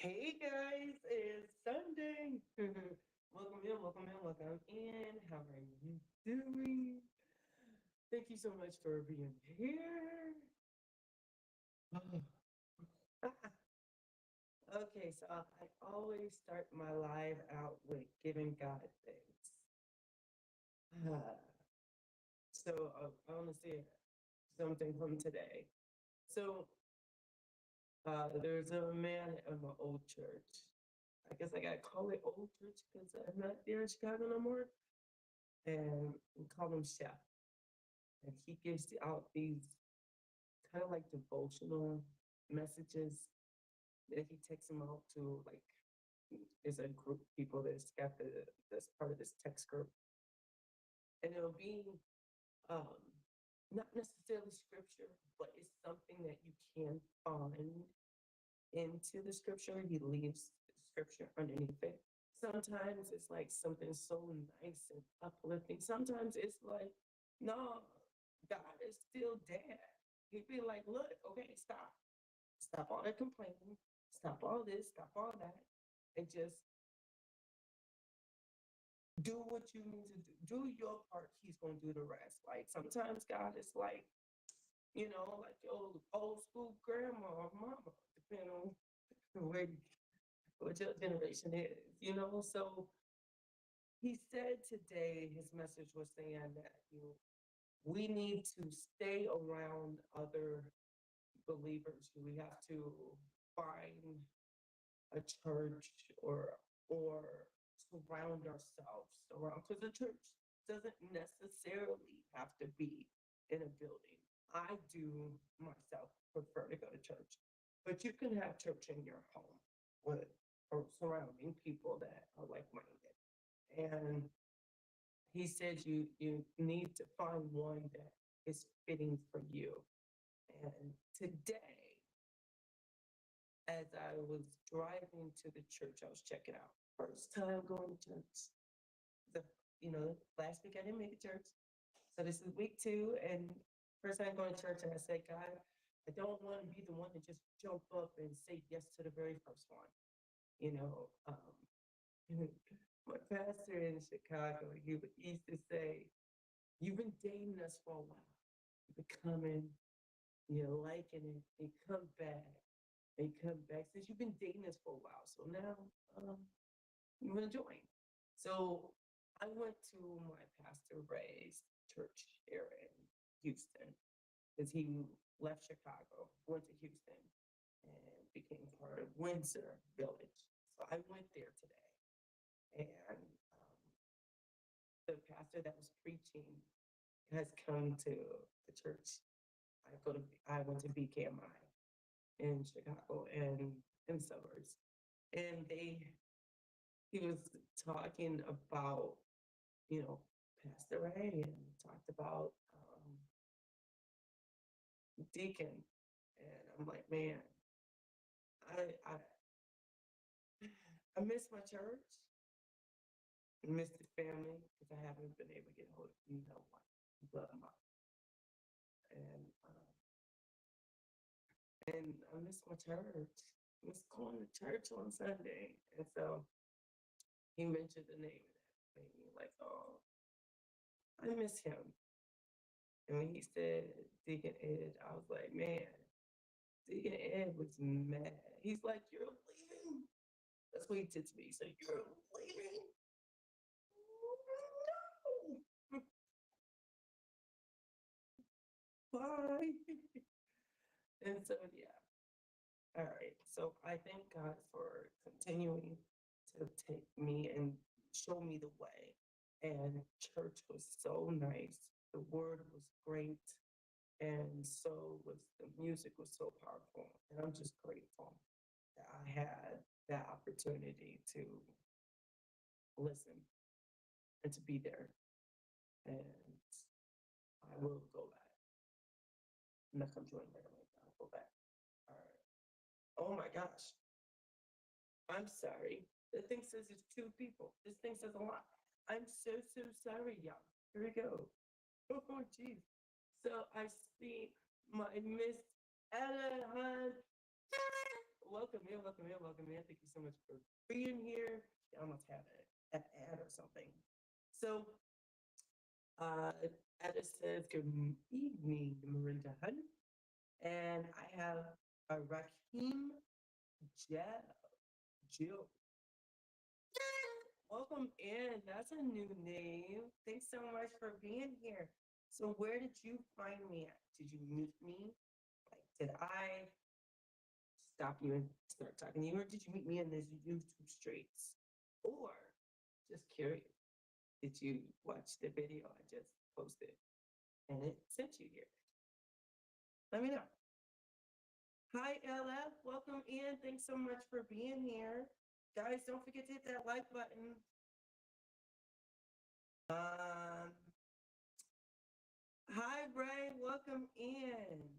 Hey guys, it's Sunday. Welcome in, welcome in, welcome in. How are you doing? Thank you so much for being here. Okay, so I always start my live out with giving God thanks. So I want to say something from today. So there's a man in my old church. I guess I gotta call it old church because I'm not there in Chicago no more. And we call him Chef. And he gives out these kind of like devotional messages that he takes them out to like is a group of people that's part of this text group. And it'll be um not necessarily scripture, but it's something that you can find into the scripture. He leaves scripture underneath it. Sometimes it's like something so nice and uplifting. Sometimes it's like, no, God is still dead. He'd be like, look, okay, stop. Stop all that complaining. Stop all this. Stop all that. And just do what you need to do. Do your part. He's going to do the rest. Like sometimes God is like, like your old school grandma or mama, depending on where what your generation is. So he said today his message was saying that we need to stay around other believers. We have to find a church or surround ourselves around because the church doesn't necessarily have to be in a building. I do myself prefer to go to church, but you can have church in your home with or surrounding people that are like-minded. And he said you need to find one that is fitting for you. And today, as I was driving to the church, I was checking out. First time going to church. The last week I didn't make it to church. So this is week 2 and first time going to church and I said, God, I don't want to be the one to just jump up and say yes to the very first one. You know, my pastor in Chicago, he used to say, you've been dating us for a while. You've been coming, you're liking it, they come back. They come back. Since you've been dating us for a while. So now you want to join. So I went to my pastor Ray's church here in Houston because he left Chicago, went to Houston, and became part of Windsor Village. So I went there today. And the pastor that was preaching has come to the church. I went to BKMI in Chicago and in suburbs. And he was talking about, Pastor Ray and talked about Deacon. And I'm like, man, I I miss my church. I miss the family because I haven't been able to get hold of my blood mom. And I miss my church. I miss going to church on Sunday. And so he mentioned the name of that. Made me like, oh, I miss him. And when he said Deacon Ed, I was like, man, Deacon Ed was mad. He's like, you're leaving? That's what he did to me. He said, you're leaving? No. Bye. And so, yeah. All right. So I thank God for continuing to take me and show me the way. And church was so nice. The word was great. And so was the music was so powerful. And I'm just grateful that I had that opportunity to listen and to be there. And I will go back. I'm not going to join there right now. I'll go back. All right. Oh my gosh. I'm sorry. The thing says it's 2 people. This thing says a lot. I'm so sorry, y'all. Here we go. Oh, geez. So I see my Miss Ella Hunt. welcome in, welcome in, welcome in. Thank you so much for being here. I almost had an ad or something. So, uh, Edis says, good evening, Marinda Hun. And I have a Raheem Jill. Welcome in. That's a new name. Thanks so much for being here. So, where did you find me at? Did you meet me? Like, did I stop you and start talking to you, or did you meet me in these YouTube streets? Or just curious, did you watch the video I just posted and it sent you here? Let me know. Hi, LF. Welcome in. Thanks so much for being here. Guys, don't forget to hit that like button. Hi, Bray. Welcome in.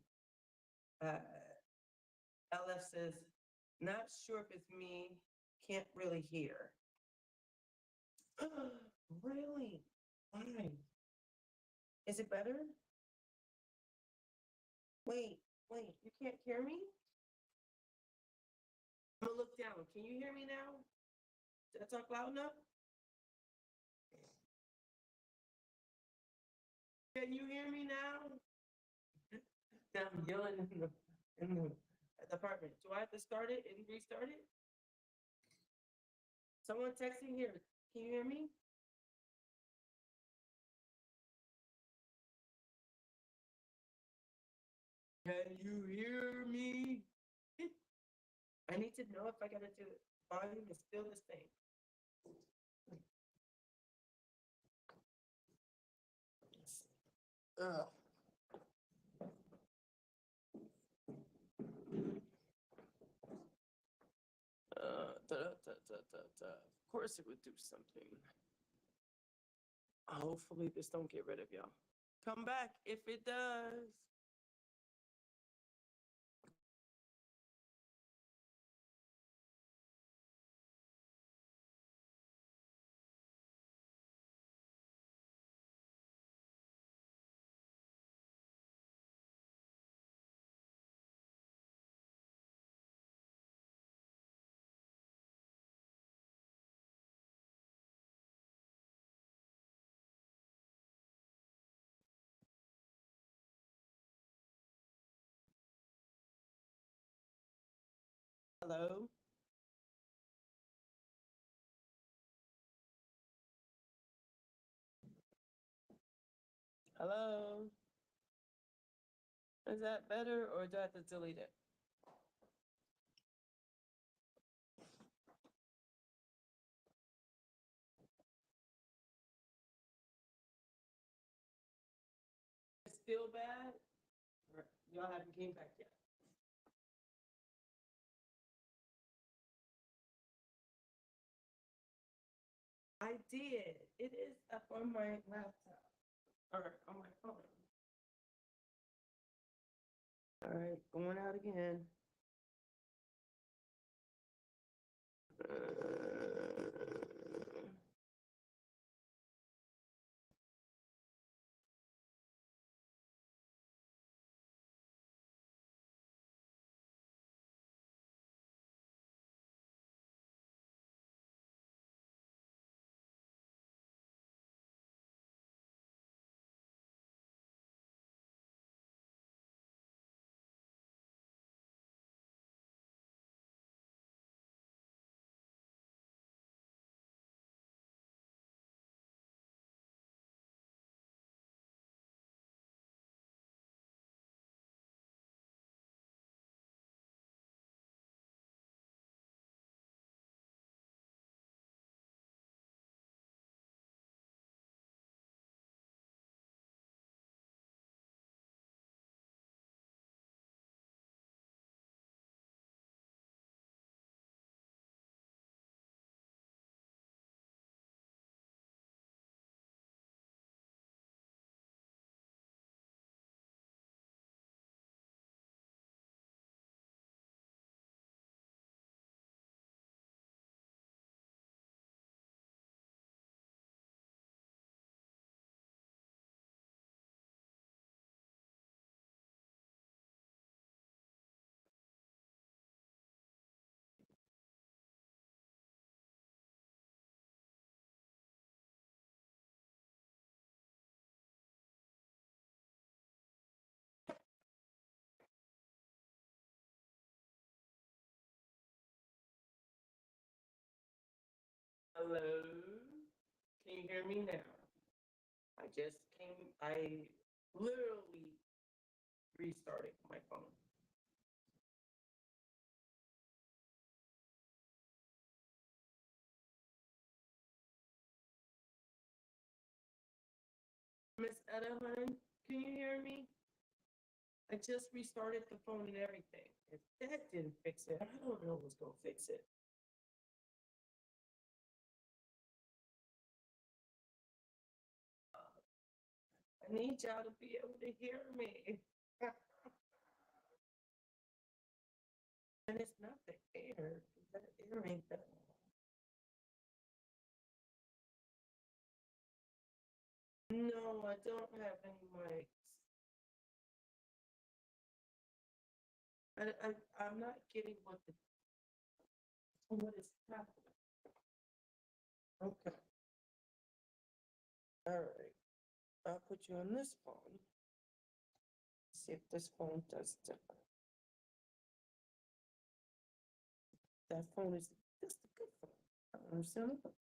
LF says, not sure if it's me. Can't really hear. Really? Why? Is it better? Wait, you can't hear me? I'm gonna look down. Can you hear me now? Did I talk loud enough? Can you hear me now? I'm yelling in the apartment. Do I have to start it and restart it? Someone texting here. Can you hear me? Can you hear me? I need to know if I gotta do it. Volume is still the same. Ugh. Of course it would do something. Hopefully this don't get rid of y'all. Come back if it does. Hello? Hello? Is that better or do I have to delete it? It's still bad? Or y'all haven't came back yet? I did. It is up on my laptop or on my phone. All right, going out again. Hello? Can you hear me now? I literally restarted my phone. Miss Etta, hon, can you hear me? I just restarted the phone and everything. If that didn't fix it, I don't know what's going to fix it. I need y'all to be able to hear me. And it's not the air. That air ain't that. No, I don't have any mics. I'm not getting what is happening. Okay, all right. I'll put you on this phone. See if this phone does different. That phone is just a good phone. I understand it.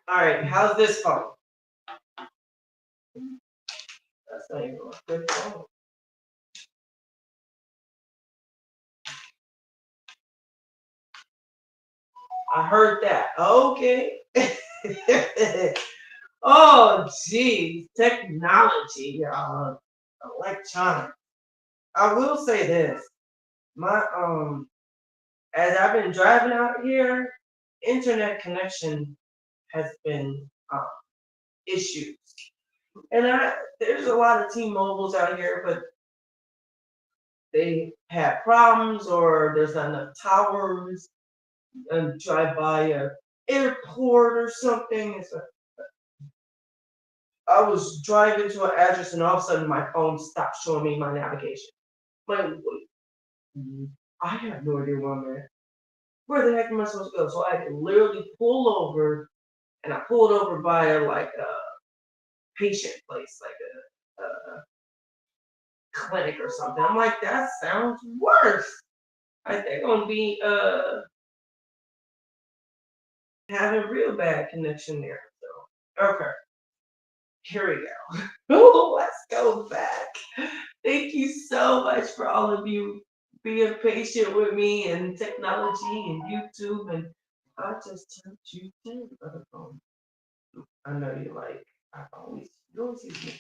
All right, how's this phone? That's not even a good phone. I heard that. Okay. Oh, geez, technology, electronic. I will say this: my as I've been driving out here, internet connection has been issues, and there's a lot of T-Mobiles out here, but they had problems, or there's not enough towers, and drive by a airport or something. I was driving to an address, and all of a sudden my phone stopped showing me my navigation. Like, I have no idea where I'm at. Where the heck am I supposed to go? So I had to literally pull over, and I pulled over by a patient place, like a clinic or something. I'm like, that sounds worse. Like they're gonna be having real bad connection there. So okay, here we go. Let's go back. Thank you so much for all of you being patient with me and technology and YouTube. And I just turned you to the other phone. I know you like. You always use me.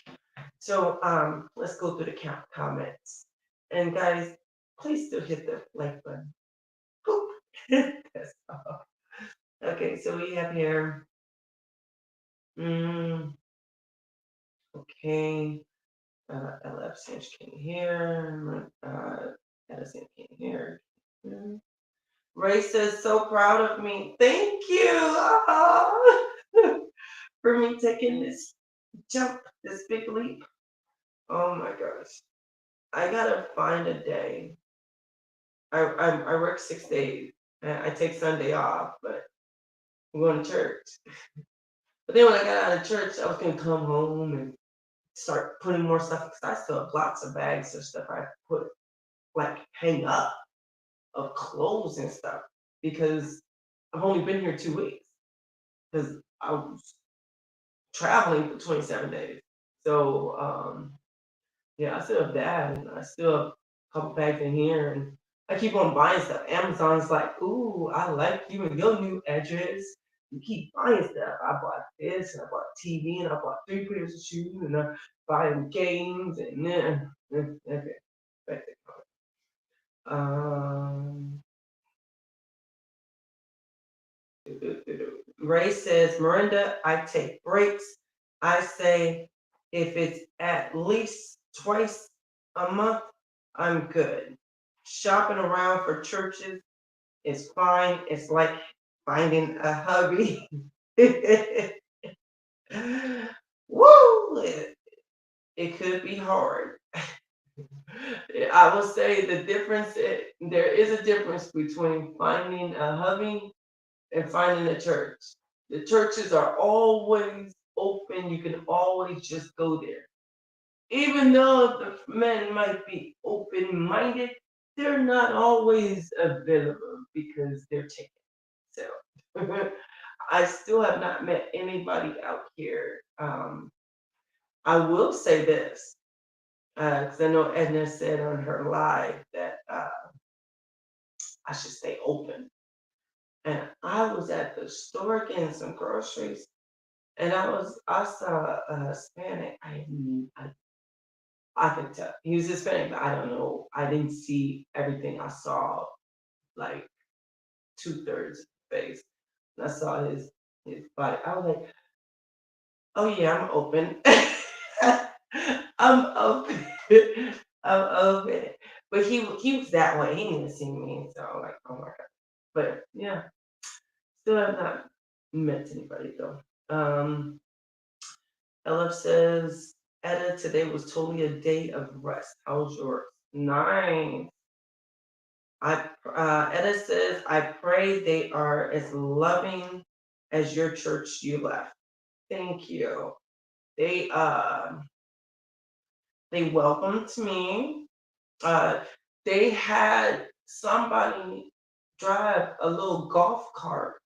So let's go through the comments. And guys, please still hit the like button. Boop. That's all. Okay, so we have here. Mm, okay. LF Cinch came here. Edison came here. Ray says, so proud of me. Thank you for me taking this jump, this big leap. Oh my gosh. I gotta find a day. I work 6 days. I take Sunday off, but I'm going to church. But then when I got out of church, I was gonna come home and start putting more stuff, because I still have lots of bags of stuff I put, like, hang up, of clothes and stuff, because I've only been here 2 weeks. Because traveling for 27 days. So yeah, I still have that, and I still have a couple bags in here, and I keep on buying stuff. Amazon's like, ooh, I like you and your new address. You keep buying stuff. I bought this, and I bought TV, and I bought 3 pairs of shoes, and I'm buying games, and then okay, back to um. Ray says, Miranda, I take breaks. I say, if it's at least twice a month, I'm good. Shopping around for churches is fine. It's like finding a hubby. Woo! It could be hard. I will say the difference, there is a difference between finding a hubby and finding a church. The churches are always open. You can always just go there. Even though the men might be open minded, they're not always available because they're taken. So I still have not met anybody out here. I will say this because I know Edna said on her live that I should stay open. And I was at the store getting some groceries, and I saw a Hispanic. I could tell he was Hispanic, but I don't know. I didn't see everything. I saw like 2/3 of the face. And I saw his body. I was like, oh yeah, I'm open. I'm open. I'm open. But he was that way. He didn't see me, so I'm like, oh my god. But yeah, still have not met anybody though. LF says, Etta, today was totally a day of rest. How's yours? Nice. Etta says, I pray they are as loving as your church you left. Thank you. They uh they welcomed me. Uh they had somebody drive a little golf cart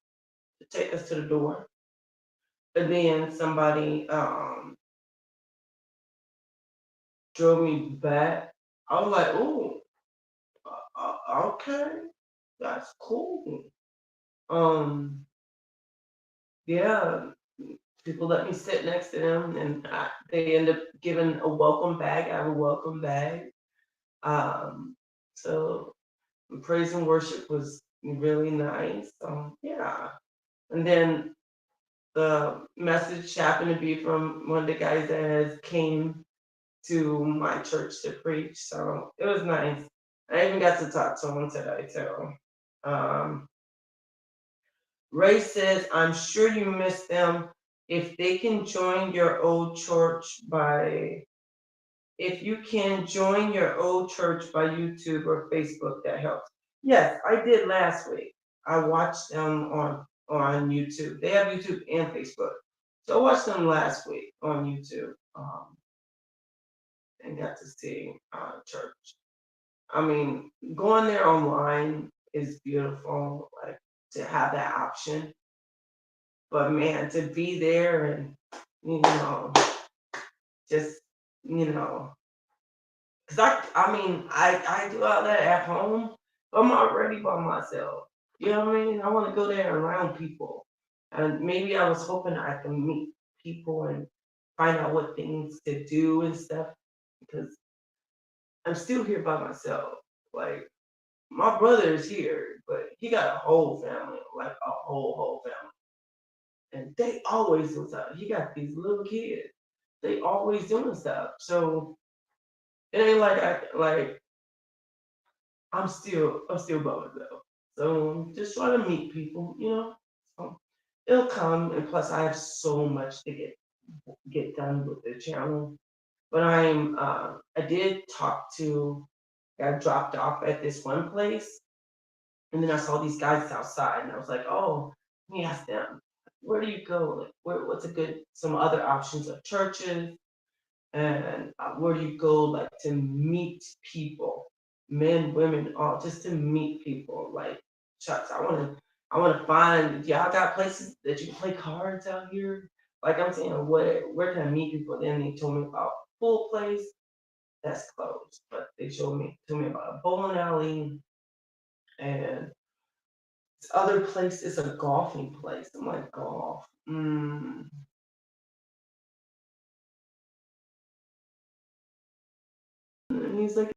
to take us to the door. And then somebody drove me back. I was like, "Ooh, okay, that's cool." Um, yeah, people let me sit next to them, and they end up giving a welcome bag. I have a welcome bag. Um, so praise and worship was really nice. Yeah, and then the message happened to be from one of the guys that has came to my church to preach. So it was nice. I even got to talk to him today too. Um, Ray says, I'm sure you miss them. If they can join your old church by, if you can join your old church by YouTube or Facebook, that helps. Yes, I did last week. I watched them on YouTube. They have YouTube and Facebook. So I watched them last week on YouTube and got to see church. I mean, going there online is beautiful, like to have that option. But man, to be there and you know, just you know, cause I mean, I do all that at home, but I'm already by myself. You know what I mean? I want to go there around people, and maybe I was hoping I can meet people and find out what things to do and stuff because I'm still here by myself. Like my brother is here, but he got a whole family, like a whole family. And they always do stuff. He got these little kids. They always doing stuff. So it ain't like I'm still by myself. So I'm just trying to meet people. So it'll come and plus I have so much to get done with the channel. But I did talk to got dropped off at this one place. And then I saw these guys outside, and I was like, "Oh, let me ask them, where do you go? Like, what's a good some other options of churches, and where do you go like to meet people, men, women, all just to meet people? Like, shucks, I want to find y'all got places that you can play cards out here. Like I'm saying, where can I meet people? Then they told me about pool place that's closed, but they told me about a bowling alley and this other place is a golfing place. I'm like golf. And he's like,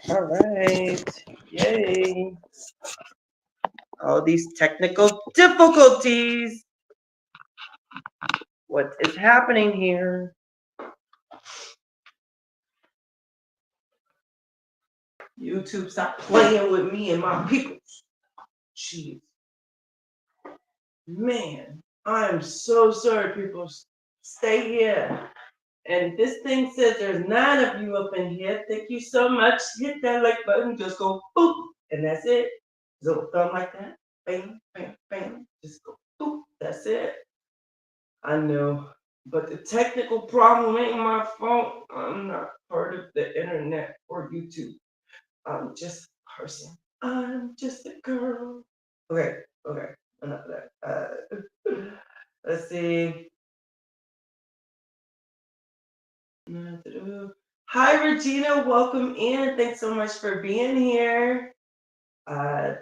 all right, yay! All these technical difficulties. What is happening here? YouTube, stop playing with me and my people. Jeez. Man, I'm so sorry, people. Stay here. And this thing says there's 9 of you up in here. Thank you so much. Hit that like button. Just go boop. And that's it. So thumb like that. Bam, bam, bam. Just go boop. That's it. I know. But the technical problem ain't my fault. I'm not part of the internet or YouTube. I'm just a person. I'm just a girl. Okay, okay. Enough of that. Let's see. Hi, Regina. Welcome in. Thanks so much for being here. Uh,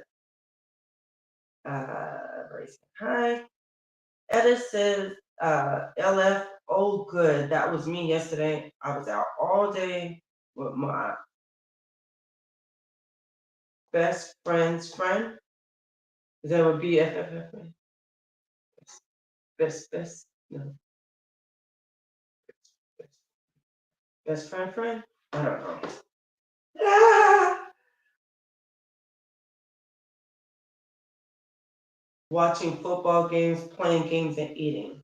hi. Etta says, LF, oh, good. That was me yesterday. I was out all day with my best friend's friend. Is that what BFF? Best, no, best friend? I don't know. Ah! Watching football games, playing games, and eating.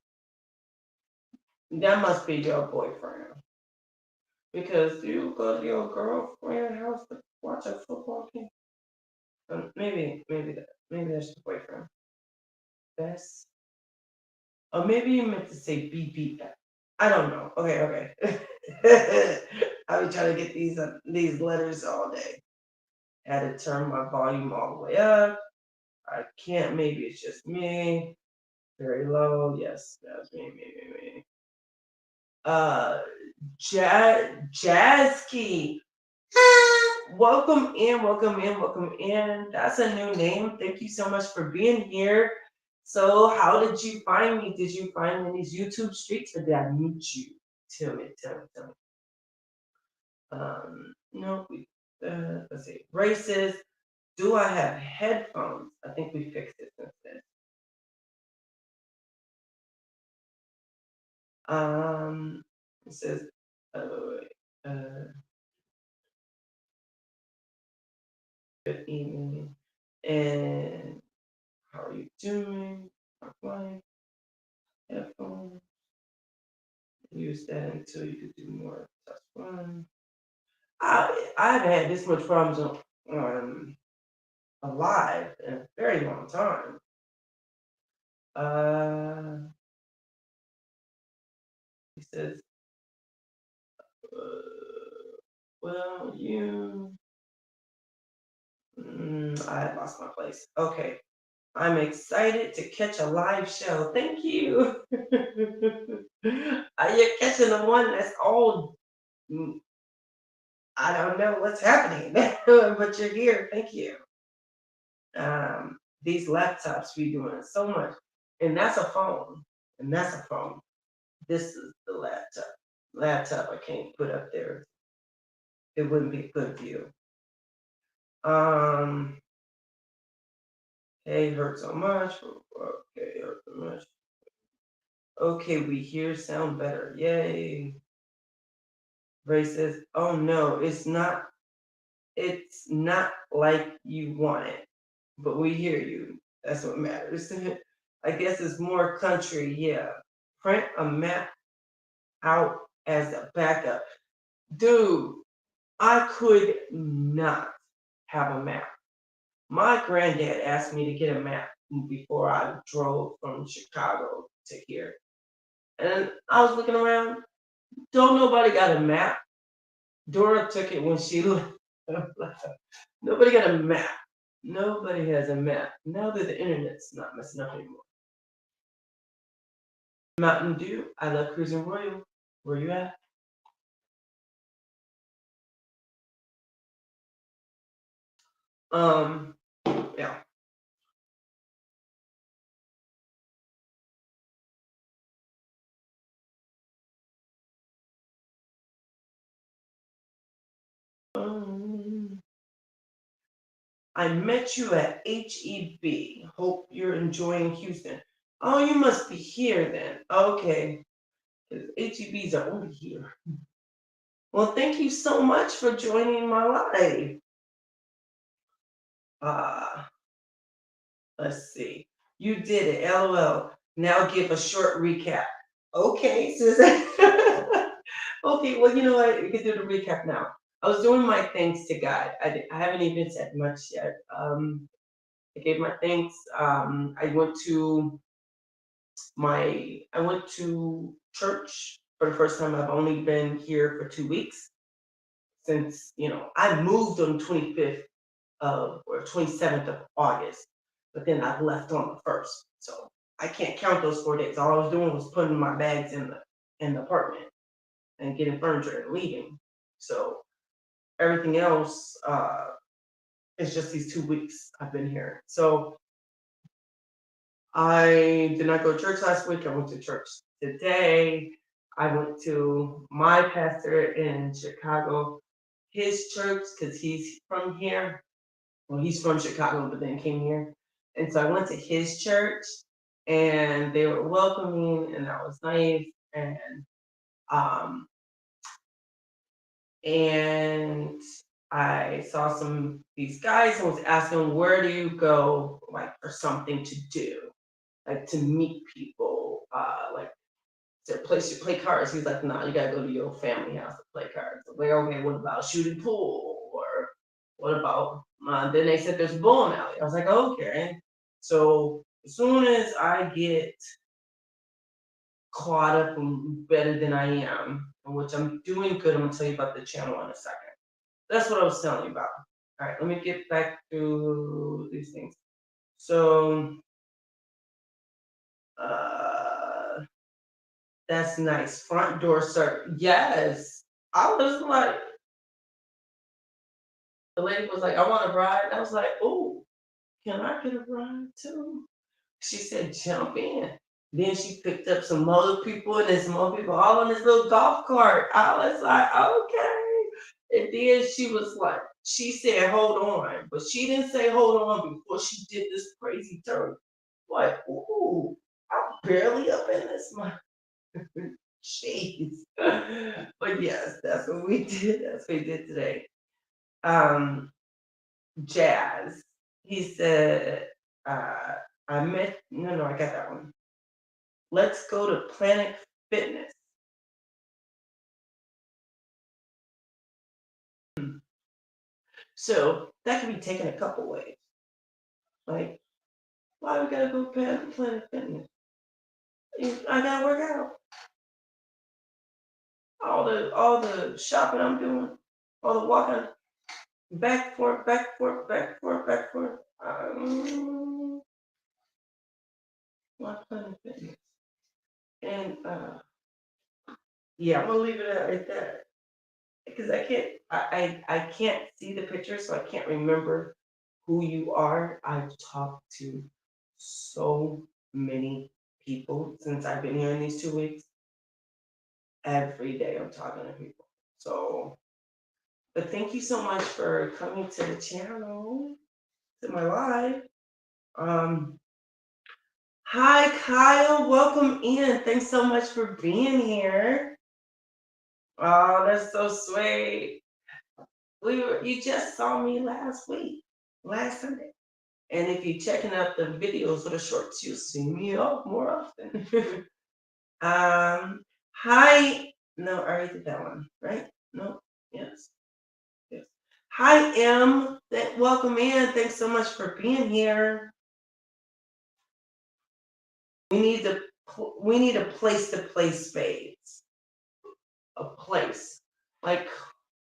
That must be your boyfriend. Because you go to your girlfriend's house to watch a football game. Maybe that's the boyfriend. Best. Or maybe you meant to say BBF. I don't know. Okay. I've been trying to get these letters all day. Had to turn my volume all the way up. I can't. Maybe it's just me. Very low. Yes, that's me. Uh, Jazz Key. Welcome in. That's a new name. Thank you so much for being here. So, how did you find me? Did you find me in these YouTube streets, or did I meet you? Tell me. No, let's see. Races. Do I have headphones? I think we fixed it since then. It says, good evening. And how are you doing? Fine. Headphones. Use that until you can do more. That's fine. I haven't had this much problems on. alive in a very long time. He says, well, I lost my place. Okay. I'm excited to catch a live show. Thank you. You're catching the one that's all, mm, I don't know what's happening, but you're here. Thank you. These laptops be doing so much. And that's a phone. And that's a phone. This is the laptop. Laptop I can't put up there. It wouldn't be a good view. Hey, hurt so much. Okay, hurt so much. Okay, we hear sound better. Yay. Ray says, oh no, it's not like you want it, but we hear you. That's what matters. I guess it's more country, yeah. Print a map out as a backup. Dude, I could not have a map. My granddad asked me to get a map before I drove from Chicago to here. And I was looking around, don't nobody got a map. Dora took it when she left. Nobody got a map. Nobody has a map. Now that the internet's not messing up anymore. Mountain Dew, I love Cruising Royal. Where you at? Um, yeah. Um, I met you at HEB. Hope you're enjoying Houston. Oh, you must be here then. Okay. 'Cause HEBs are only here. Well, thank you so much for joining my live. Uh, let's see. You did it. LOL. Now give a short recap. Okay, Susan. Okay, well, you know what? We can do the recap now. I was doing my thanks to God. I haven't even said much yet. I gave my thanks. I went to church for the first time. I've only been here for 2 weeks since, I moved on 25th of or 27th of August, but then I left on the first. So I can't count those 4 days. All I was doing was putting my bags in the apartment and getting furniture and leaving. So everything else is just these 2 weeks I've been here. So I did not go to church last week. I went to church today. I went to my pastor in Chicago, his church, because he's from here. Well, he's from Chicago, but then came here. And so I went to his church and they were welcoming and that was nice. Um, and I saw these guys and was asking where do you go like for something to do, like to meet people, like is there a place you play cards? He's like, no, you gotta go to your family house to play cards. I'm like, okay, what about shooting pool? Or what about then they said there's a bowling alley. I was like, okay. So as soon as I get caught up and better than I am, which I'm doing good, I'm gonna tell you about the channel in a second. That's what I was telling you about. All right, let me get back to these things. So, uh, that's nice. Front door sir. Yes. I was like, the lady was like, I want a ride. I was like, oh, can I get a ride too? She said, jump in. Then she picked up some other people and then some other people all on this little golf cart. I was like, okay. And then she was like, she said, hold on. But she didn't say hold on before she did this crazy turn. Like, ooh, I'm barely up in this. Jeez. But yes, that's what we did. That's what we did today. Um, Jazz. He said, uh, no, I got that one. Let's go to Planet Fitness. So that can be taken a couple ways. Like, why we gotta go Planet Fitness? I gotta work out. All the shopping I'm doing, all the walking, back forth, back forth, back forth, back forth. My Planet Fitness. And yeah, I'm gonna leave it at that because I can't see the picture, so I can't remember who you are. I've talked to so many people since I've been here in these 2 weeks. Every day I'm talking to people. So, but thank you so much for coming to the channel, to my live. Um, Hi Kyle, welcome in. Thanks so much for being here. Oh, that's so sweet. You just saw me last week, last Sunday. And if you're checking out the videos or the shorts, you'll see me more often. Hi. No, I already did that one, right? No. Yes. Yes. Hi, M. Welcome in. Thanks so much for being here. We need a place to play spades. A place. Like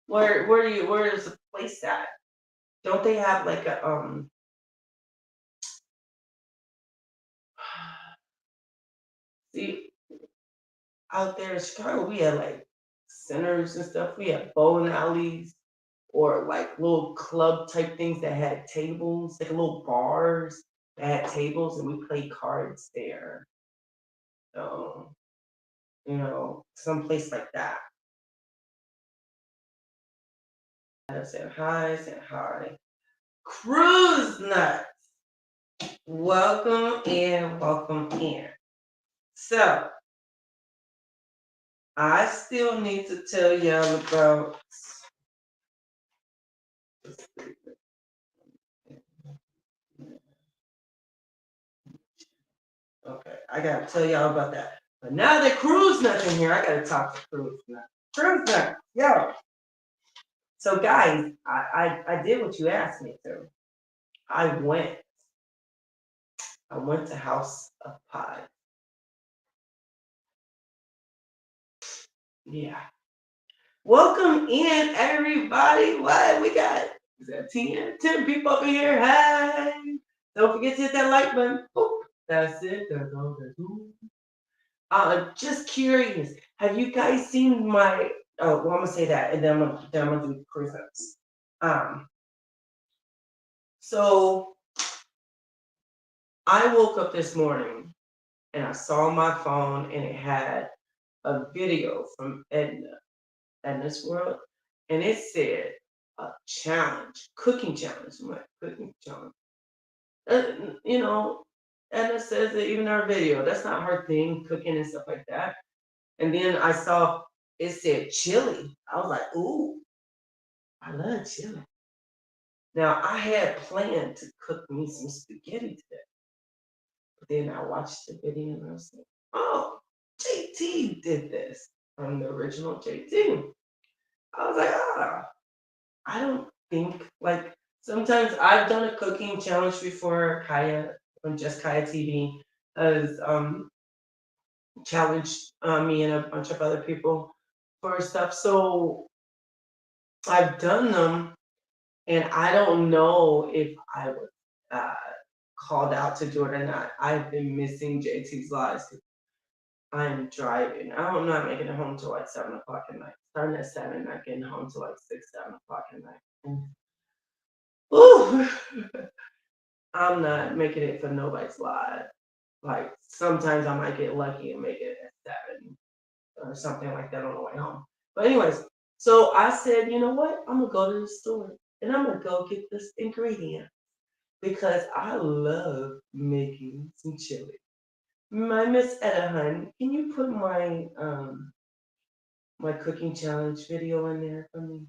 where is the place at? Don't they have like a see out there in Chicago we have like centers and stuff. We have bowling alleys or like little club type things that had tables, like little bars that had tables, and we played cards there. So, someplace like that. I said hi, said hi. Cruise Nuts, welcome in, welcome in. So, I still need to tell y'all about. Okay, I gotta tell y'all about that. But now that Cruise Nuts in here, I gotta talk to Cruise Nuts. Cruise Nuts, yo. So guys, I did what you asked me to. I went to House of Pie. Yeah. Welcome in everybody. What we got? Is that 10 people up in here? Hi. Don't forget to hit that like button. Boop. That's it. That's all that's do. Just curious. Have you guys seen my oh well I'm gonna say that and then I'm gonna do Cruise Nuts. So I woke up this morning and I saw my phone and it had a video from Edna's World, and it said a challenge, cooking challenge. I'm like, cooking challenge. You know, Edna says that even our video, that's not her thing, cooking and stuff like that. And then I saw it said chili. I was like, ooh, I love chili. Now I had planned to cook me some spaghetti today. But then I watched the video and I was like, oh, JT did this from the original JT. I was like, I don't think like sometimes I've done a cooking challenge before. Kaya on Just Kaya TV has challenged me and a bunch of other people for stuff. So I've done them, and I don't know if I was uh, called out to do it or not. I've been missing JT's lives. I'm driving. I'm not making it home till like 7 o'clock at night. Starting at 7, not getting home till like 6, 7 o'clock at night. Ooh, I'm not making it for nobody's live. Like sometimes I might get lucky and make it at 7 or something like that on the way home. But anyways, so I said, you know what? I'm gonna go to the store and I'm gonna go get this ingredient because I love making some chili. My Miss Etta can you put my cooking challenge video in there for me?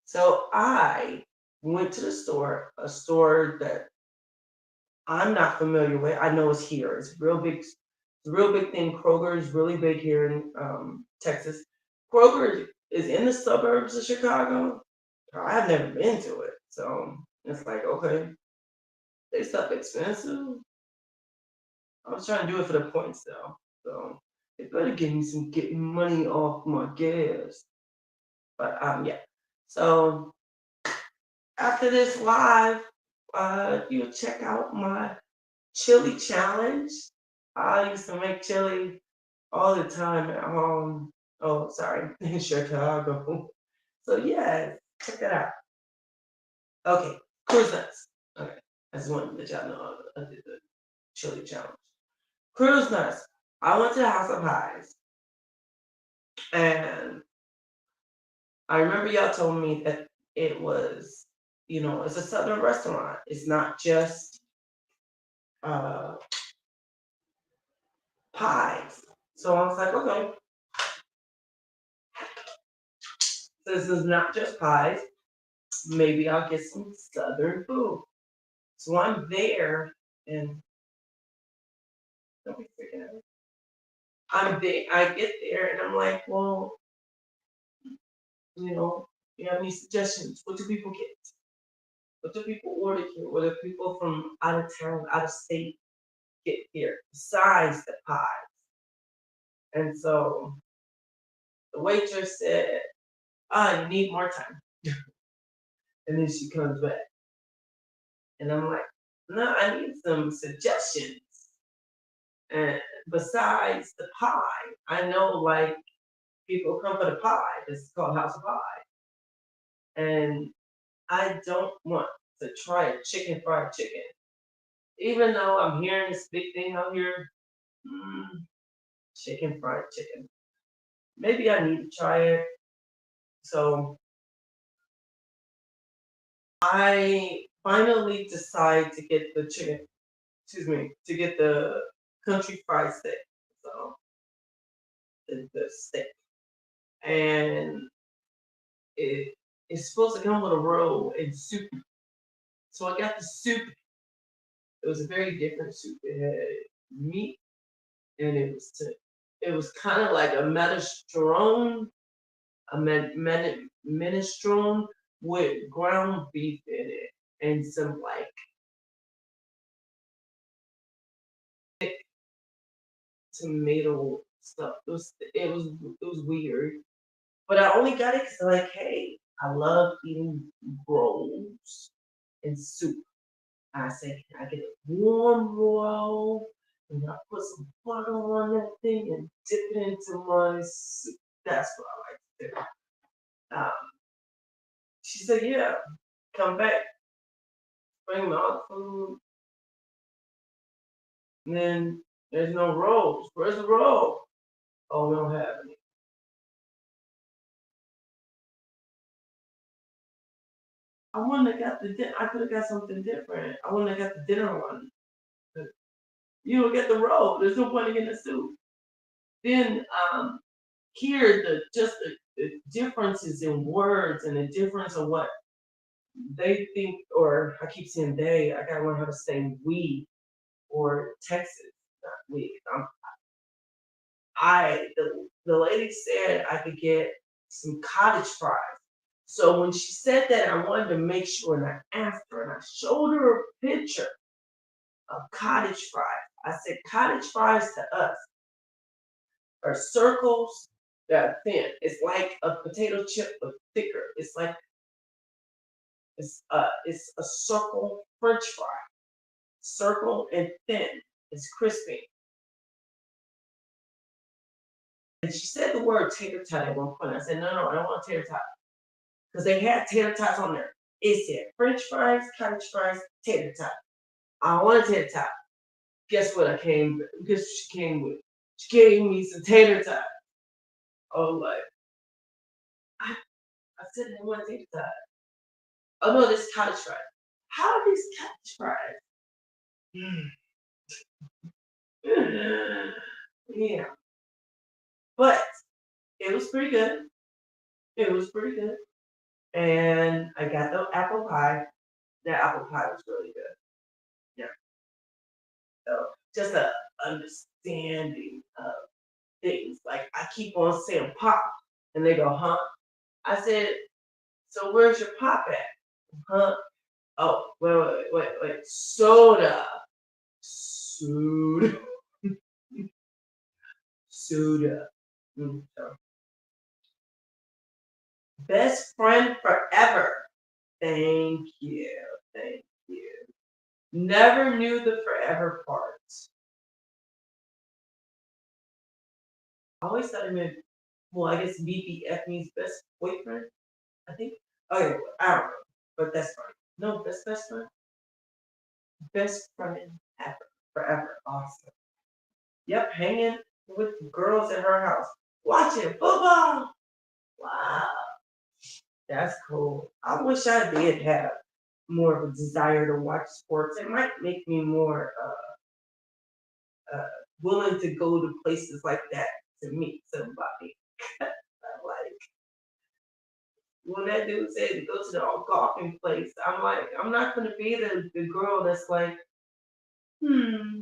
So I went to the store, a store that I'm not familiar with. I know it's here. It's real big. It's a real big thing. Kroger is really big here in Texas. Kroger is in the suburbs of Chicago. I've never been to it, so it's like okay. They stuff expensive. I was trying to do it for the points though. So they better give me some getting money off my gas. But yeah. So after this live, you'll check out my chili challenge. I used to make chili all the time at home. Oh, sorry, in Chicago. So yeah, check that out. Okay, cruise nuts. Okay, I just wanted to let y'all know I did the chili challenge. Cruise nuts. I went to the House of Pies, and I remember y'all told me that it was, it's a Southern restaurant. It's not just uh, pies. So I was like, okay, this is not just pies. Maybe I'll get some Southern food. So I'm there, and don't be freaking out. I'm there. I get there, and I'm like, well, you have any suggestions? What do people get? What do people order here? What do people from out of town, out of state get here besides the pie? And so the waitress said, you need more time. And then she comes back. And I'm like, no, I need some suggestions. And besides the pie, I know like people come for the pie. This is called House of Pie. And I don't want to try a fried chicken. Even though I'm hearing this big thing out here, fried chicken. Maybe I need to try it. So I finally decide to get the chicken, to get the country fried steak. So the steak. And it's supposed to come with a roll and soup. So I got the soup. It was a very different soup. It had meat, and it was kind of like a minestrone, minestrone with ground beef in it and some like thick tomato stuff. It was weird, but I only got it because like, hey, I love eating rolls and soup. I said, can I get a warm roll? And I put some butter on that thing and dip it into my soup. That's what I like to do. She said, yeah, come back, bring me all the food. And then there's no rolls. Where's the roll? Oh, we don't have any. I wouldn't have got I could have got something different. I wouldn't have got the dinner one. But you don't get the roll. There's no point in getting the soup. Then here the differences in words and the difference of what they think, or I keep saying they. I gotta learn how to say we or Texas, not we. The lady said I could get some cottage fries. So when she said that, I wanted to make sure, and I asked her, and I showed her a picture of cottage fries. I said, cottage fries to us are circles that are thin. It's like a potato chip, but thicker. It's a circle French fry, circle and thin. It's crispy. And she said the word tater tot at one point. I said, no, I don't want tater tot. Because they had tater tots on there. It said French fries, cottage fries, tater tot. I want a tater tot. Guess what guess what she came with? She gave me some tater tot. Oh, like, I, I said I want a tater tot. Oh no, this is cottage fries. How are these cottage fries? Yeah. But it was pretty good. It was pretty good. And I got the apple pie. The apple pie was really good. Yeah. So just a understanding of things. Like I keep on saying pop, and they go, huh? I said, so where's your pop at? Huh? Oh, wait. Soda. Soda. Soda. So, best friend forever. Thank you. Thank you. Never knew the forever part. I always thought it meant, well, I guess BBF means best boyfriend, I think. Okay, I don't know. But that's fine. No, best friend. Best friend ever. Forever. Awesome. Yep, hanging with girls at her house. Watching football. Wow. That's cool. I wish I did have more of a desire to watch sports. It might make me more willing to go to places like that to meet somebody. Like when that dude said to go to the golfing place, I'm like, I'm not gonna be the girl that's like, hmm,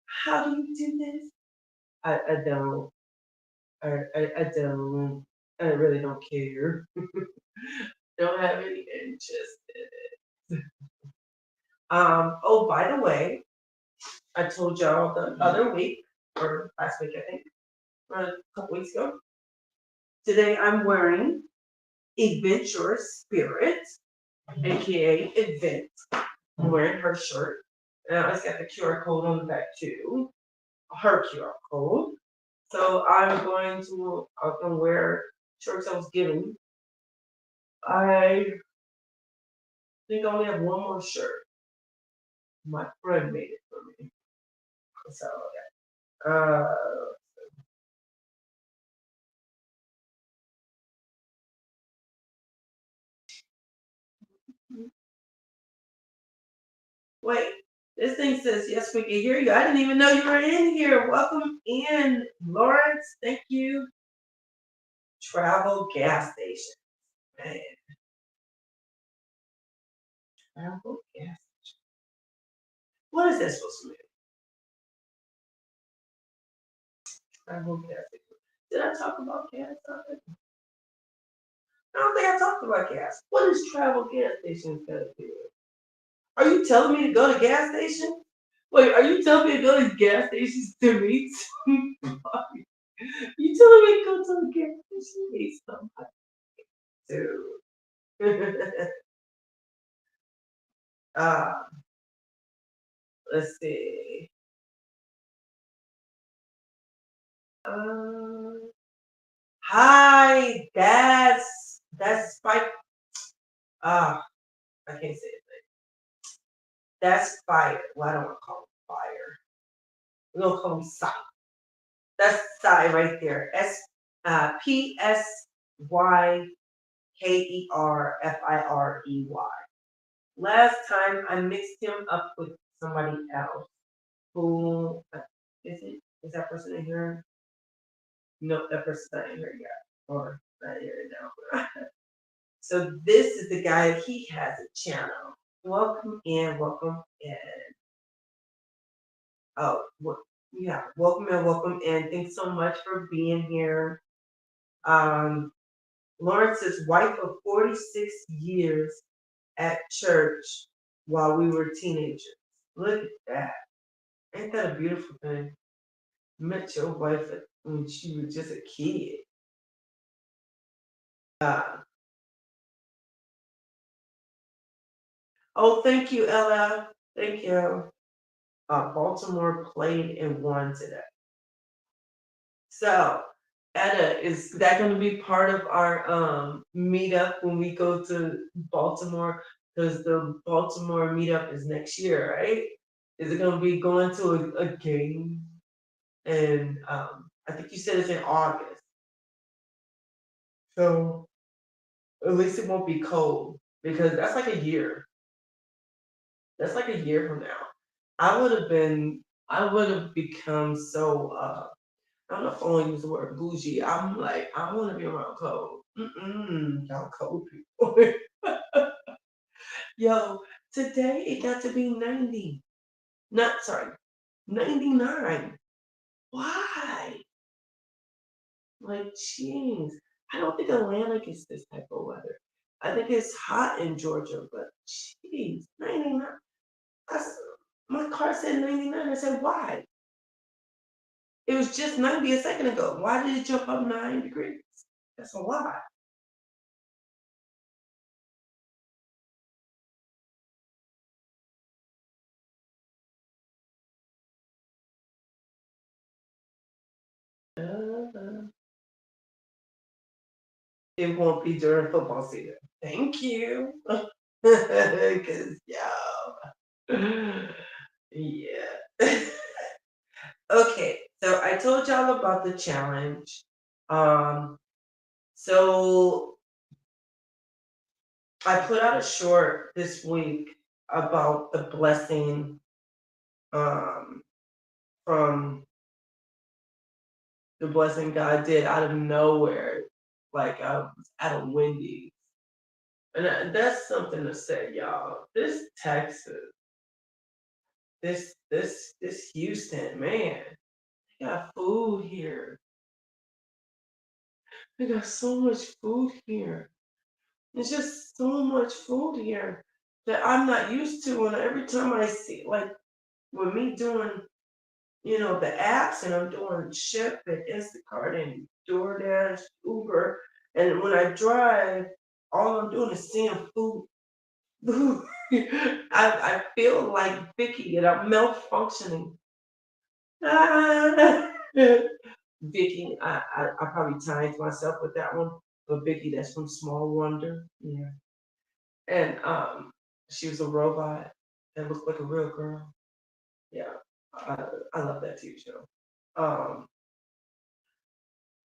how do you do this? I don't. I don't. I really don't care. Don't have any interest in it. Oh, by the way, I told y'all the other week, or last week, I think, or a couple weeks ago. Today I'm wearing Adventure Spirit, aka Event. I'm wearing her shirt. It's got the QR code on the back too. Her QR code. So I'm going to wear shirts I was given. I think I only have one more shirt. My friend made it for me. So uh wait, this thing says yes we can hear you. I didn't even know you were in here. Welcome in, Lawrence. Thank you. Travel gas station. Man, travel gas. What is that supposed to mean? Travel gas station. Did I talk about gas already? I don't think I talked about gas. What is travel gas station got to do with? Are you telling me to go to gas station? Wait, are you telling me to go to gas stations to meet somebody? You telling me to go to the gas station to meet somebody? Dude. uh, let's see. Uh, hi, that's Spike. I can't say it. That's fire. Well, I don't want to call him fire. We're gonna call him Psy. That's Psy right there. PSYKERFIREY. Last time I mixed him up with somebody else who is that person in here? No, that person's not in here yet. Or not here now. So this is the guy, he has a channel. Welcome in, welcome in. Oh, yeah, welcome in. Thanks so much for being here. Um, Lawrence's wife of 46 years at church while we were teenagers. Look at that. Ain't that a beautiful thing? Met your wife when she was just a kid. Uh, oh, thank you, Ella. Thank you. Baltimore played and won today. So, Etta, is that going to be part of our meetup when we go to Baltimore? Because the Baltimore meetup is next year, right? Is it going to be going to a game? And I think you said it's in August. So at least it won't be cold because that's like a year. That's like a year from now. I would have become so I don't know if I want to use the word bougie. I'm like, I want to be around cold. Y'all cold people. Yo, today it got to be 90. Not sorry, 99. Why? Like, jeez. I don't think Atlanta gets this type of weather. I think it's hot in Georgia, but jeez, 99. I s My car said 99. I said, "Why? It was just 90 a second ago. Why did it jump up 9 degrees?" That's a lot. Uh, it won't be during football season. Thank you. 'Cause yeah. Okay, so I told y'all about the challenge. Um, so I put out a short this week about the blessing um, from the blessing God did out of nowhere. Like I was at a Wendy's, and that's something to say, y'all. This Texas, this Houston, man, they got food here. They got so much food here. There's just so much food here that I'm not used to. And every time I see, like, with me doing, the apps and I'm doing Ship and Instacart and DoorDash, Uber, and when I drive, all I'm doing is seeing food. Food. I feel like Vicky and I'm malfunctioning. Ah. Vicky, I probably timed myself with that one, but Vicky, that's from Small Wonder. Yeah. And she was a robot that looked like a real girl. Yeah, I, I love that TV show. Um,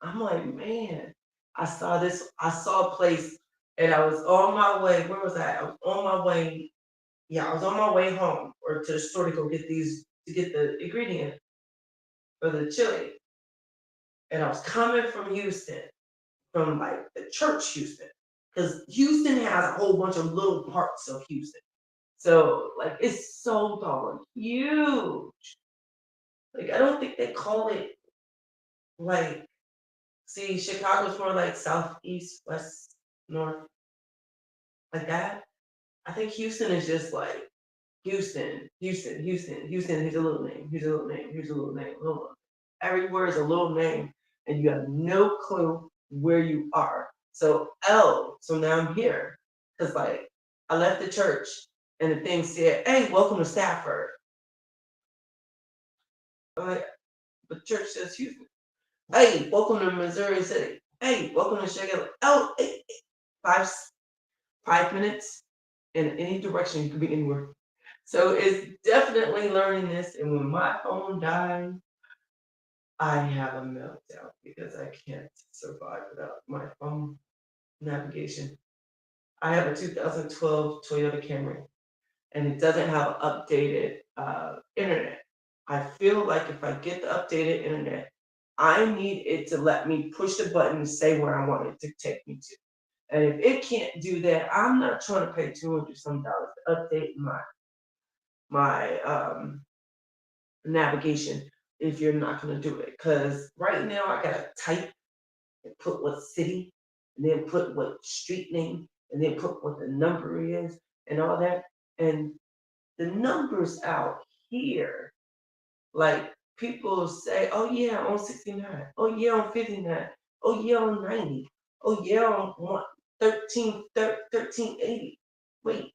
I'm like, man, I saw a place, and I was on my way. Where was I? I was on my way. Yeah, I was on my way home or to the store to go get to get the ingredient for the chili, and I was coming from Houston, from like the church Houston, because Houston has a whole bunch of little parts of Houston. So like it's so darn huge. Like I don't think they call it like, see, Chicago's more like southeast, west, north, like that. I think Houston is just like Houston, Houston, Houston, Houston. Here's a little name. Here's a little name. Here's a little name. Little name. Everywhere is a little name, and you have no clue where you are. So so now I'm here because like I left the church, and the thing said, "Hey, welcome to Stafford." I'm like, the church says Houston. Hey, welcome to Missouri City. Hey, welcome to Chicago. Oh, 5 minutes in any direction. You could be anywhere. So it's definitely learning this. And when my phone dies, I have a meltdown because I can't survive without my phone navigation. I have a 2012 Toyota Camry, and it doesn't have updated internet. I feel like if I get the updated internet, I need it to let me push the button and say where I want it to take me to. And if it can't do that, I'm not trying to pay 200 some dollars to update my navigation if you're not gonna do it. Cause right now I gotta type and put what city, and then put what street name, and then put what the number is and all that. And the numbers out here, like people say, oh yeah, on 69, oh yeah, on 59, oh yeah, on 90, oh yeah, on 1380. Wait,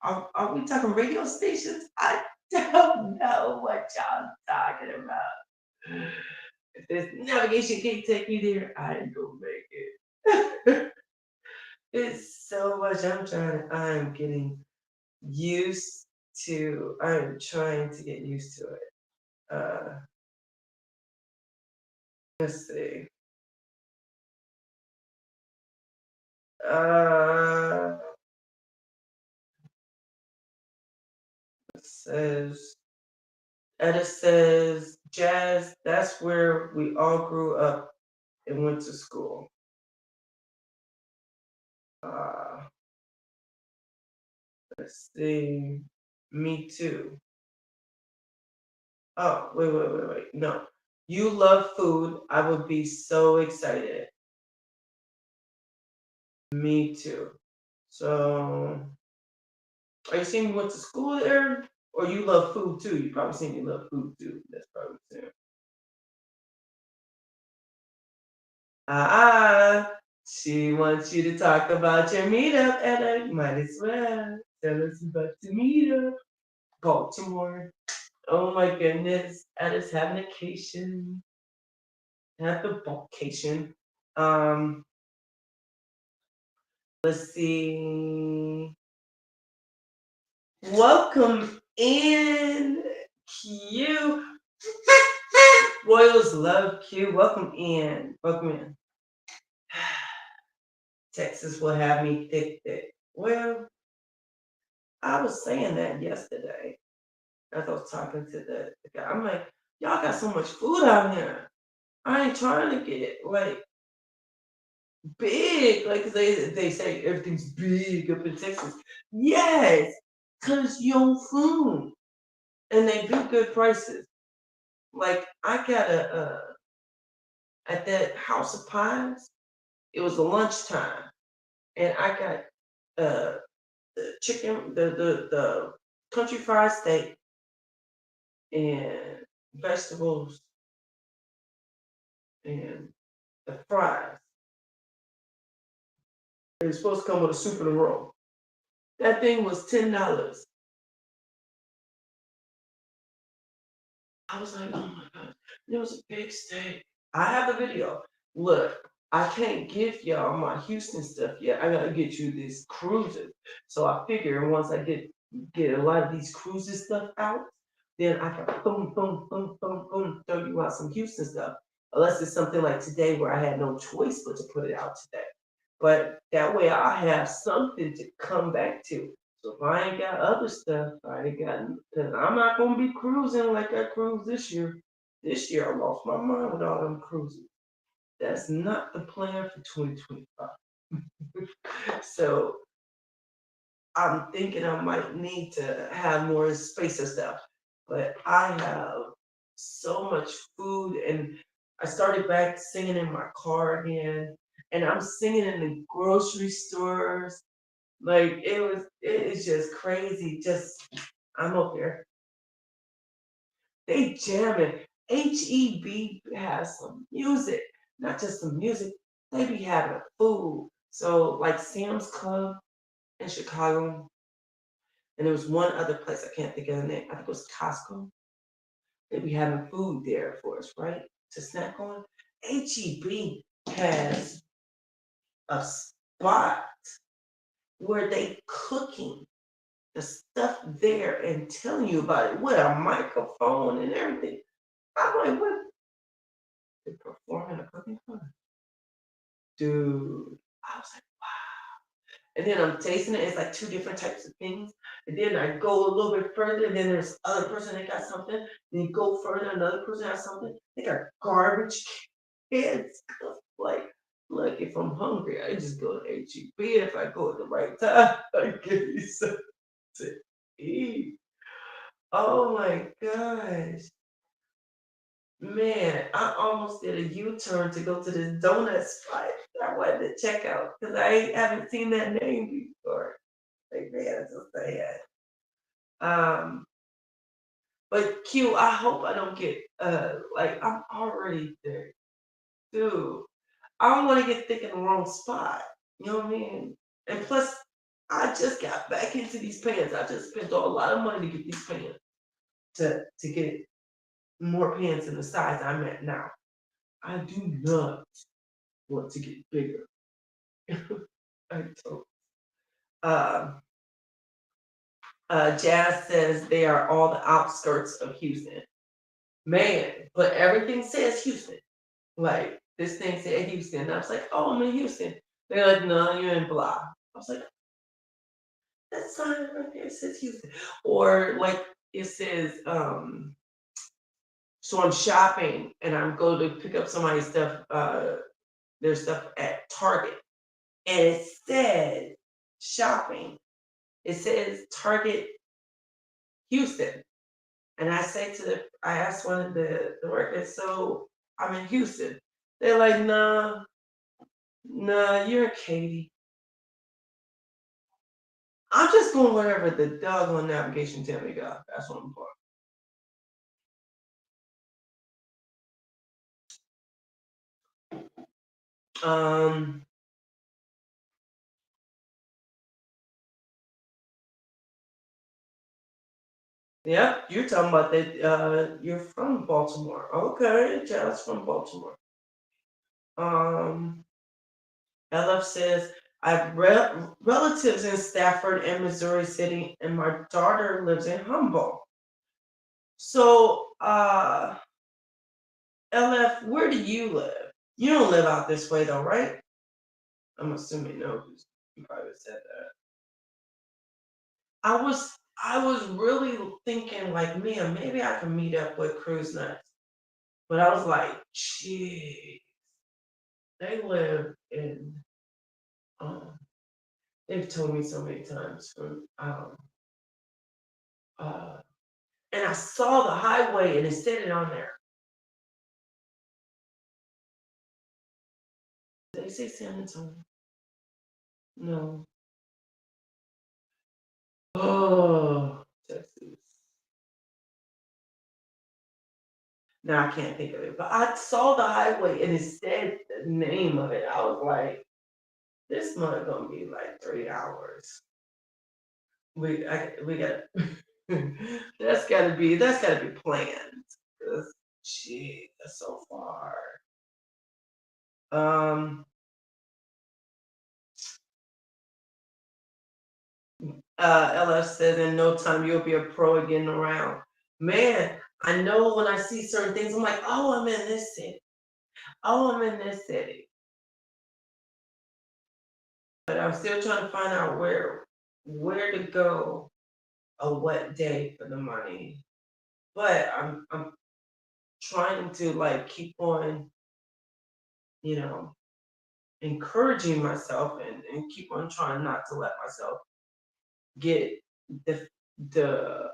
are we talking radio stations? I don't know what y'all talking about. If this navigation can't take me there, I ain't gonna make it. It's so much I'm getting used I'm trying to get used to it. Let's see. Uh, it says, Edis says, Jazz, that's where we all grew up and went to school. Uh, let's see. Me too. Oh, wait. No. You love food. I would be so excited. Me too. So, are you saying you went to school there? Or you love food too? You probably saying you love food too. That's probably it. She wants you to talk about your meetup, and I might as well. Tell us about the meetup. Baltimore. Oh my goodness. Alice having a vacation. Have a vacation. Um, let's see. Welcome in, Q. Royals love Q. Welcome in. Welcome in. Texas will have me thick. Well, I was saying that yesterday as I was talking to the guy. I'm like, y'all got so much food out here. I ain't trying to get like big, like 'cause they say everything's big up in Texas. Yes, cause you own food and they do good prices. Like I got at that House of Pies. It was a lunchtime, and I got the chicken, the country fried steak and vegetables and the fries. It was supposed to come with a soup and a roll. That thing was $10. I was like, oh my god, it was a big steak. I have the video. Look, I can't give y'all my Houston stuff yet. I gotta get you these cruises. So I figure once I get a lot of these cruises stuff out, then I can boom, throw you out some Houston stuff. Unless it's something like today where I had no choice but to put it out today. But that way I have something to come back to. So if I ain't got other stuff, I ain't got, because I'm not gonna be cruising like I cruised this year. This year I lost my mind with all them cruises. That's not the plan for 2025. So I'm thinking I might need to have more space and stuff. But I have so much food, and I started back singing in my car again, and I'm singing in the grocery stores. Like it is just crazy. Just I'm up here. They jamming. HEB has some music, not just some music. They be having food. So like Sam's Club in Chicago, and there was one other place I can't think of the name. I think it was Costco. They be having food there for us, right? To snack on. HEB has a spot where they cooking the stuff there and telling you about it with a microphone and everything. I'm like, what? They're performing a cooking class. Dude, I was like, and then I'm tasting it. It's like two different types of things. And then I go a little bit further, and then there's other person that got something. Then you go further, another person has something. They got garbage cans. Like, look, if I'm hungry, I just go to HEB. If I go at the right time, I give you something to eat. Oh my gosh. Man, I almost did a U-turn to go to this donut spot. I wanted to check out because I haven't seen that name before. Like, man, it's so sad. Um, but Q, I hope I don't get like I'm already there. Dude, I don't want to get thick in the wrong spot. You know what I mean? And plus, I just got back into these pants. I just spent a lot of money to get these pants to get more pants in the size I'm at now. I do not want to get bigger. I don't. Um, Jazz says they are all the outskirts of Houston. Man, but everything says Houston. Like this thing said Houston. And I was like, oh, I'm in Houston. They're like, no, you're in blah. I was like, that sign right there says Houston. Or like it says, so I'm shopping and I'm going to pick up somebody's stuff, their stuff at Target. And it says shopping. It says Target Houston. And I asked one of the workers, so I'm in Houston. They're like, nah, you're in Katy. I'm just going wherever the doggone navigation tell me to go. That's what I'm for. Yep, you're talking about that. You're from Baltimore. Okay, just from Baltimore. Um, LF says, I have relatives in Stafford and Missouri City, and my daughter lives in Humboldt. So, LF, where do you live? You don't live out this way though, right? I'm assuming no, 'cause you probably said that. I was really thinking like, man, maybe I can meet up with Cruise Nuts. But I was like, gee, they live in um they've told me so many times from uh and I saw the highway and it said it on there. Did they say San Antonio? No. Oh, Texas. Now I can't think of it. But I saw the highway and it said the name of it. I was like, this must gonna be like 3 hours. We got that's gotta be planned. 'Cause, gee, that's so far. Um, LF says in no time you'll be a pro at getting around. Man, I know when I see certain things, I'm like, oh, I'm in this city. Oh, I'm in this city. But I'm still trying to find out where to go a what day for the money. But I'm trying to like keep on, you know, encouraging myself and keep on trying not to let myself get the the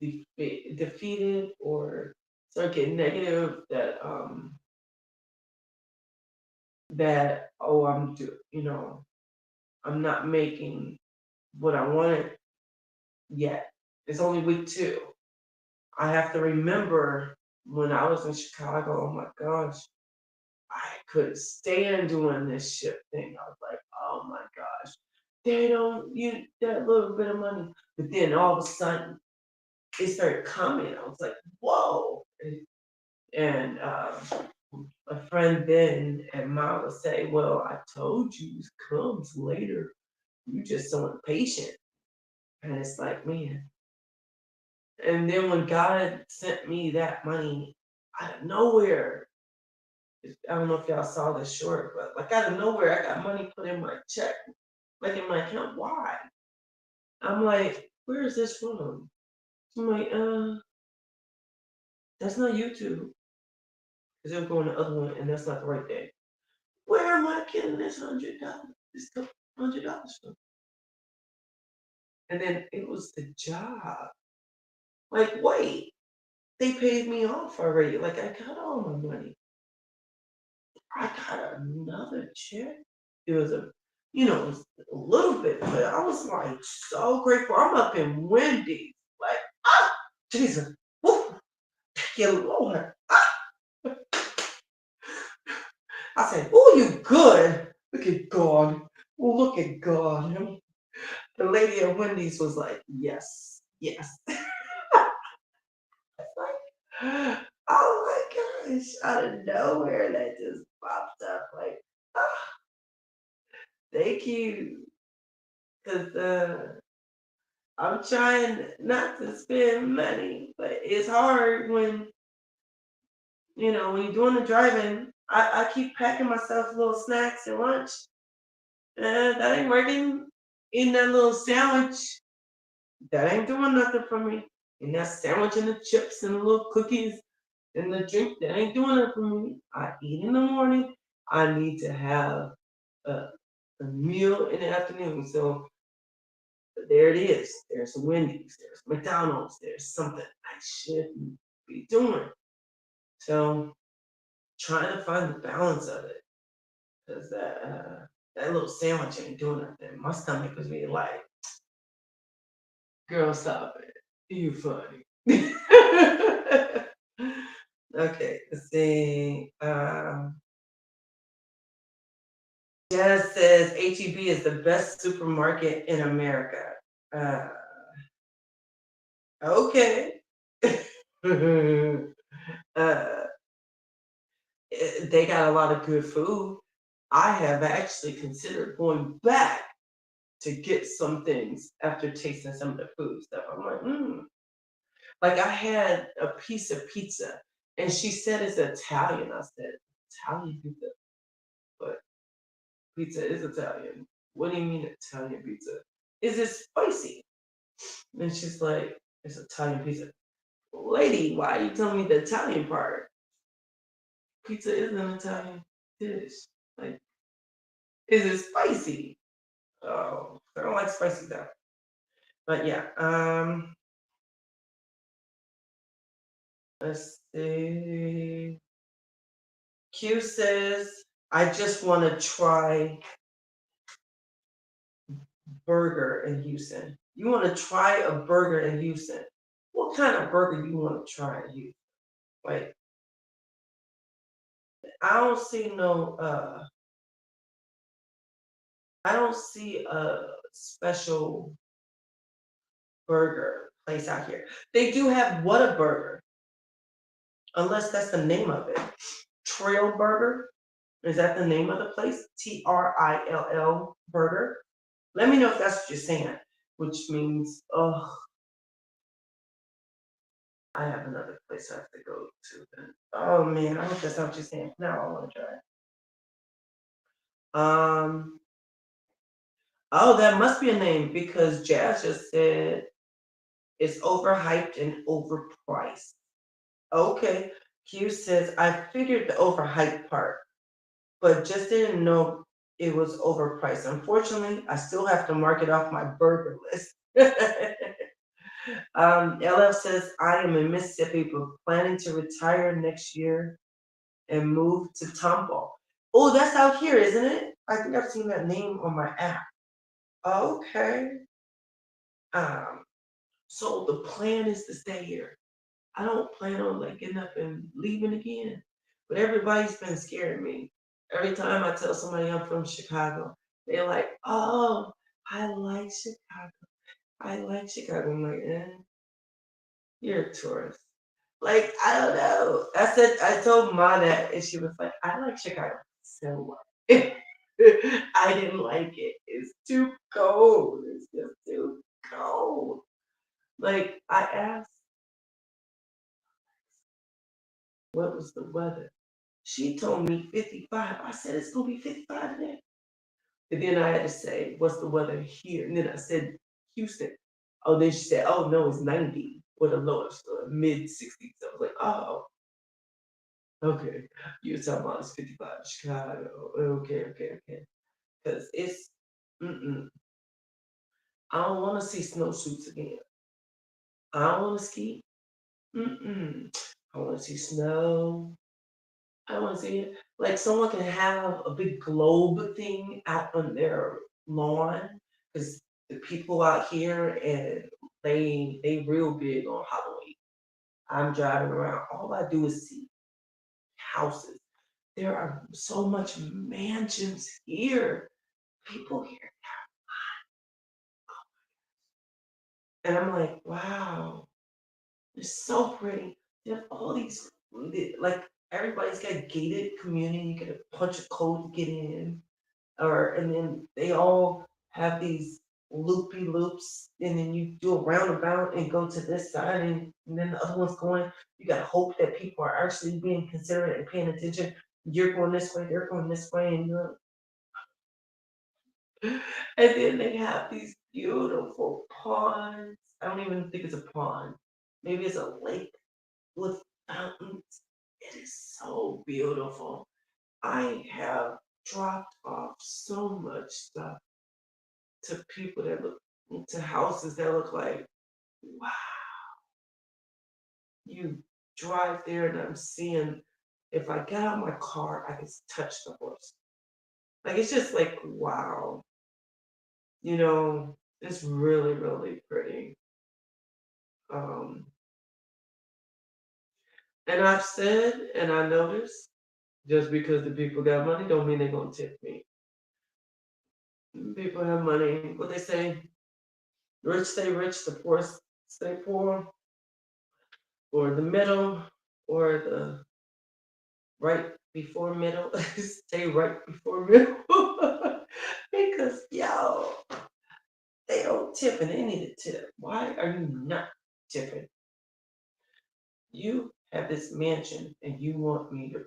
defeated or start getting negative that oh I'm not making what I wanted yet. It's only week 2. I have to remember when I was in Chicago, oh my gosh, I couldn't stand doing this shit thing. I was like, oh my gosh, they don't you that little bit of money. But then all of a sudden it started coming. I was like, whoa. And a friend then and mom would say, well, I told you it comes later. You just so impatient. And it's like, man. And then when God sent me that money out of nowhere, I don't know if y'all saw this short, but like out of nowhere, I got money put in my check, like in my account. Why? I'm like, where is this from? I'm like, that's not YouTube. Because they're going the other one, and that's not the right day. Where am I getting this $100? This $100 from? And then it was the job. Like, wait, they paid me off already. Like, I got all my money. I got another check. It was it was a little bit, but I was like so grateful. I'm up in Wendy's. Like, ah, Jesus. Woo, thank you, Lord. Ah, I said, oh, you good. Look at God. Look at God. The lady at Wendy's was like, yes, yes. Like, oh my gosh, out of nowhere that just popped up. Like, ah, thank you. Because I'm trying not to spend money, but it's hard when you're doing the driving. I keep packing myself little snacks and lunch. That ain't working. In that little sandwich, that ain't doing nothing for me. And that sandwich and the chips and the little cookies and the drink, that ain't doing it for me. I eat in the morning. I need to have a, a meal in the afternoon. So there it is. There's Wendy's, there's McDonald's, there's something I shouldn't be doing. So trying to find the balance of it. Because that little sandwich ain't doing nothing. My stomach was being like, Girl, stop it. You funny. Okay, let's see. Jazz says HEB is the best supermarket in America. Uh, okay. uh, they got a lot of good food. I have actually considered going back to get some things after tasting some of the food stuff. I'm like, Like I had a piece of pizza and she said it's Italian. I said, Italian pizza? But pizza is Italian. What do you mean Italian pizza? Is it spicy? And she's like, it's Italian pizza. Lady, why are you telling me the Italian part? Pizza is an Italian dish. Like, is it spicy? Oh, I don't like spicy stuff. But yeah, let's see. Q says, I just want to try burger in Houston. You want to try a burger in Houston. What kind of burger you want to try in Houston? Like, I don't see no I don't see a special burger place out here. They do have Whataburger, unless that's the name of it. Trail Burger. Is that the name of the place? Trill Burger. Let me know if that's what you're saying, which means, oh, I have another place I have to go to then. Oh man, I hope that's not what you're saying. Now I want to try it. Oh, that must be a name because Jazz just said it's overhyped and overpriced. Okay. Q says, I figured the overhyped part, but just didn't know it was overpriced. Unfortunately, I still have to mark it off my burger list. LF says, I am in Mississippi, but planning to retire next year and move to Tomball. Oh, that's out here, isn't it? I think I've seen that name on my app. Okay. Um, so the plan is to stay here. I don't plan on like getting up and leaving again. But everybody's been scaring me. Every time I tell somebody I'm from Chicago, they're like, "Oh, I like Chicago. I like Chicago." I'm like, you're a tourist. Like, I don't know. I told Ma that, and she was like, I like Chicago. So what? I didn't like it. It's too cold. It's just too cold. Like, I asked, what was the weather? She told me 55. I said, it's going to be 55 today. And then I had to say, what's the weather here? And then I said, Houston. Oh, then she said, oh, no, it's 90 with a low of mid 60s. I was like, oh, okay. You're talking about it's 55 in Chicago. Okay, okay, okay. Because mm-mm. I don't want to see snowsuits again. I don't want to ski. Mm-mm. I want to see snow. I want to see it. Like someone can have a big globe thing out on their lawn because the people out here and they real big on Halloween. I'm driving around. All I do is see houses. There are so much mansions here. People here. And I'm like, wow, it's so pretty. They have all these, like, everybody's got gated community. You get a punch a code to get in. And then they all have these loopy loops, and then you do a roundabout and go to this side, and then the other one's going. You got to hope that people are actually being considerate and paying attention. You're going this way, they're going this way, and you're and then they have these beautiful ponds. I don't even think it's a pond. Maybe it's a lake with fountains. It is so beautiful. I have dropped off so much stuff to people that look to houses that look like, wow, you drive there and I'm seeing if I get out of my car, I can touch the horse. Like it's just like, wow, it's really, really pretty. Um, and I've said, and I noticed, just because the people got money don't mean they're gonna tip me. People have money. What they say, rich stay rich, the poor stay poor, or the middle, or the right before middle. Stay right before middle. Because yo, they don't tip and they need a tip. Why are you not tipping? You have this mansion and you want me to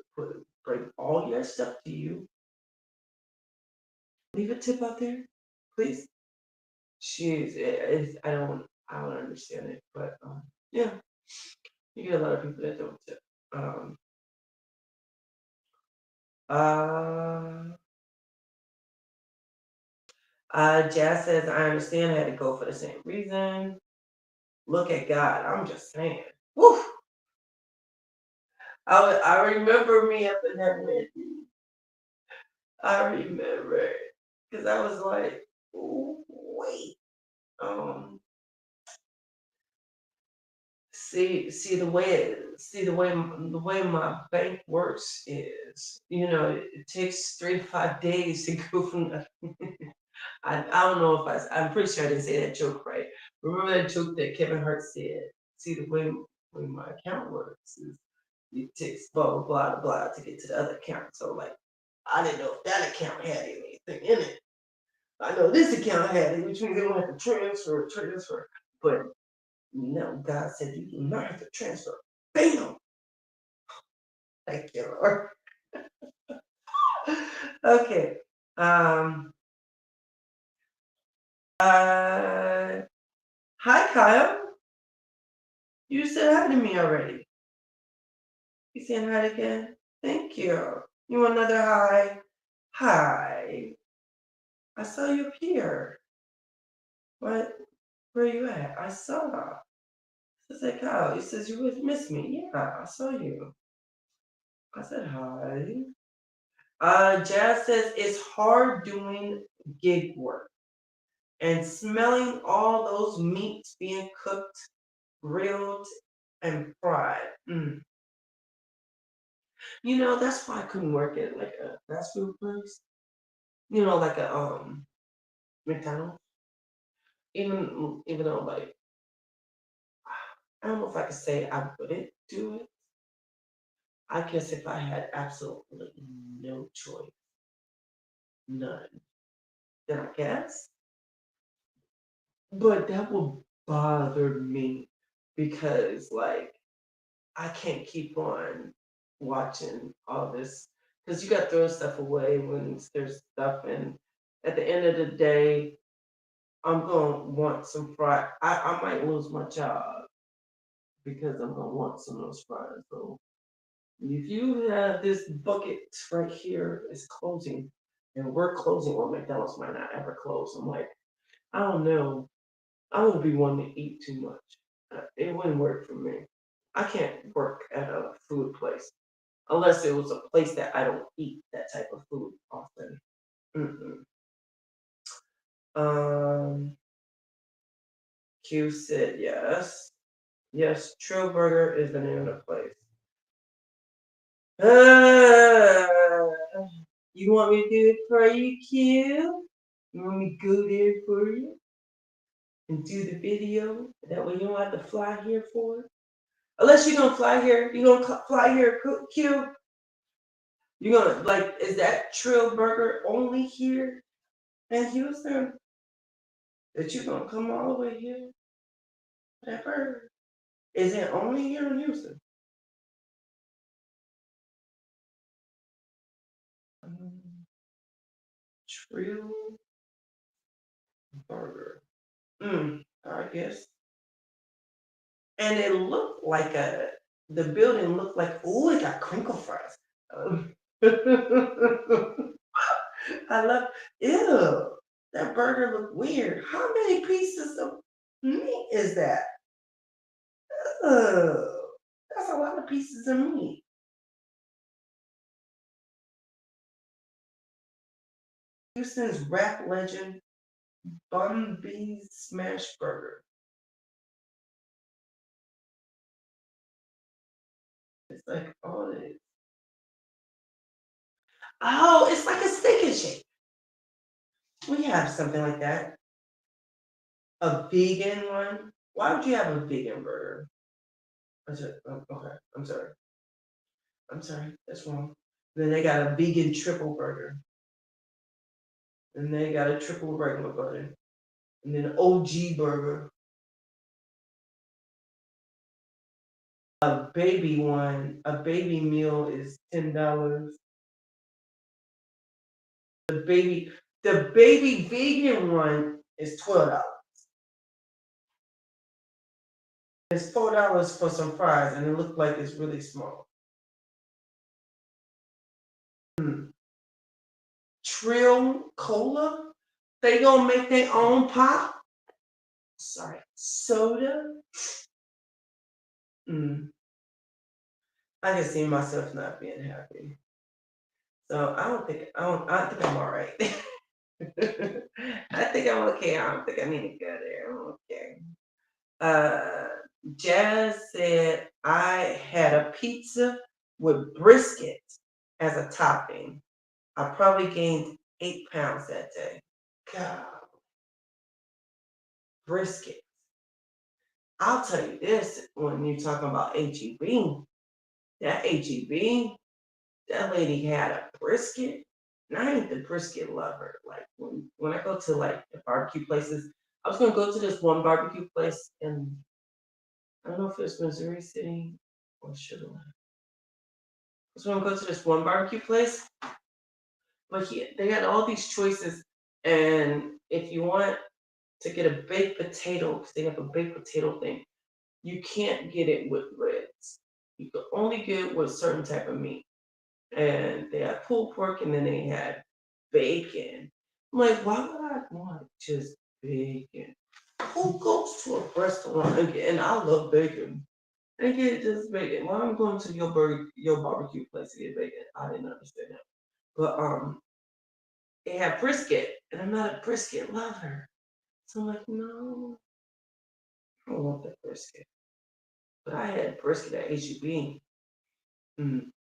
bring all your stuff to you. Leave a tip out there, please. I don't understand it, but yeah, you get a lot of people that don't tip. Um, uh, Jazz says I understand I had to go for the same reason. Look at God. I'm just saying. Woo! I remember me up in that wedding. I remember because I was like, "Ooh, wait, um, see the way my bank works is, it takes 3 to 5 days to go from the. I don't know if I'm pretty sure I didn't say that joke right. Remember that joke that Kevin Hart said? See the way my account works is it takes blah blah blah blah to get to the other account. So like I didn't know if that account had anything in it. I know this account had it, which means they don't have to transfer. But no, God said you do not have to transfer. Bam! Thank you, Lord. Okay. Um. Uh. Hi, Kyle. You said hi to me already. You saying hi again? Thank you. You want another hi? Hi. I saw you appear. What? Where you at? I saw. I said, Kyle, he says you would miss me. Yeah, I saw you. I said hi. Jazz says it's hard doing gig work and smelling all those meats being cooked, grilled, and fried. That's why I couldn't work at like a fast food place. Like a McDonald's. Even though like I don't know if I could say I wouldn't do it. I guess if I had absolutely no choice, none, then I guess. But that will bother me because like I can't keep on watching all this because you got to throw stuff away when there's stuff, and at the end of the day, I'm gonna want some fries. I might lose my job because I'm gonna want some of those fries. So if you have this bucket right here is closing, and we're closing, or McDonald's might not ever close. I'm like, I don't know. I would be wanting to eat too much. It wouldn't work for me. I can't work at a food place unless it was a place that I don't eat that type of food often. Mm-mm. Um, Q said yes. Yes, Trill Burger is the name of the place. Uh, you want me to do it for you, Q? You want me to go there for you and do the video? That way you don't have to fly here for it. Unless you're gonna fly here, fly here, Q. You're gonna like, is that Trill Burger only here in Houston? That you're gonna come all the way here for that burger? Is it only here in Houston? Um, Trill Burger. I guess. And it looked like the building looked like, oh, it got crinkle fries. Um, I love, ew, that burger looked weird. How many pieces of meat is that? Ugh, that's a lot of pieces of meat. Houston's rap legend, Bun B Smash Burger. It's like all this. Oh, it's like a steak and shake. We have something like that. A vegan one? Why would you have a vegan burger? Okay, I'm sorry. I'm sorry. That's wrong. Then they got a vegan triple burger. And they got a triple regular burger. And then an OG burger. A baby one, a baby meal is $10. The baby vegan one is $12. It's $4 for some fries, and it looked like it's really small. Hmm. Trill Cola, they gonna make their own pop. Sorry, soda. Hmm. I can see myself not being happy. So I think I'm all right. I think I'm okay. I don't think I need to go there. I'm okay. Uh, Jazz said I had a pizza with brisket as a topping. I probably gained 8 pounds that day. God, brisket. I'll tell you this when you're talking about HEB, that HEB, that lady had a brisket. And I ain't the brisket lover. Like when I go to like the barbecue places, I was gonna go to this one barbecue place in I don't know if it's Missouri City or Sugar Land. I was gonna go to this one barbecue place, but they had all these choices. And if you want to get a baked potato, because they have a baked potato thing, you can't get it with ribs. You can only get it with certain type of meat. And they had pulled pork and then they had bacon. I'm like, why would I want just bacon? Who goes to a restaurant and I love bacon and get just bacon? Why I'm going to your barbecue place to get bacon? I didn't understand that. But they had brisket and I'm not a brisket lover. So I'm like, no, I don't want that brisket. But I had brisket at HEB. Mm.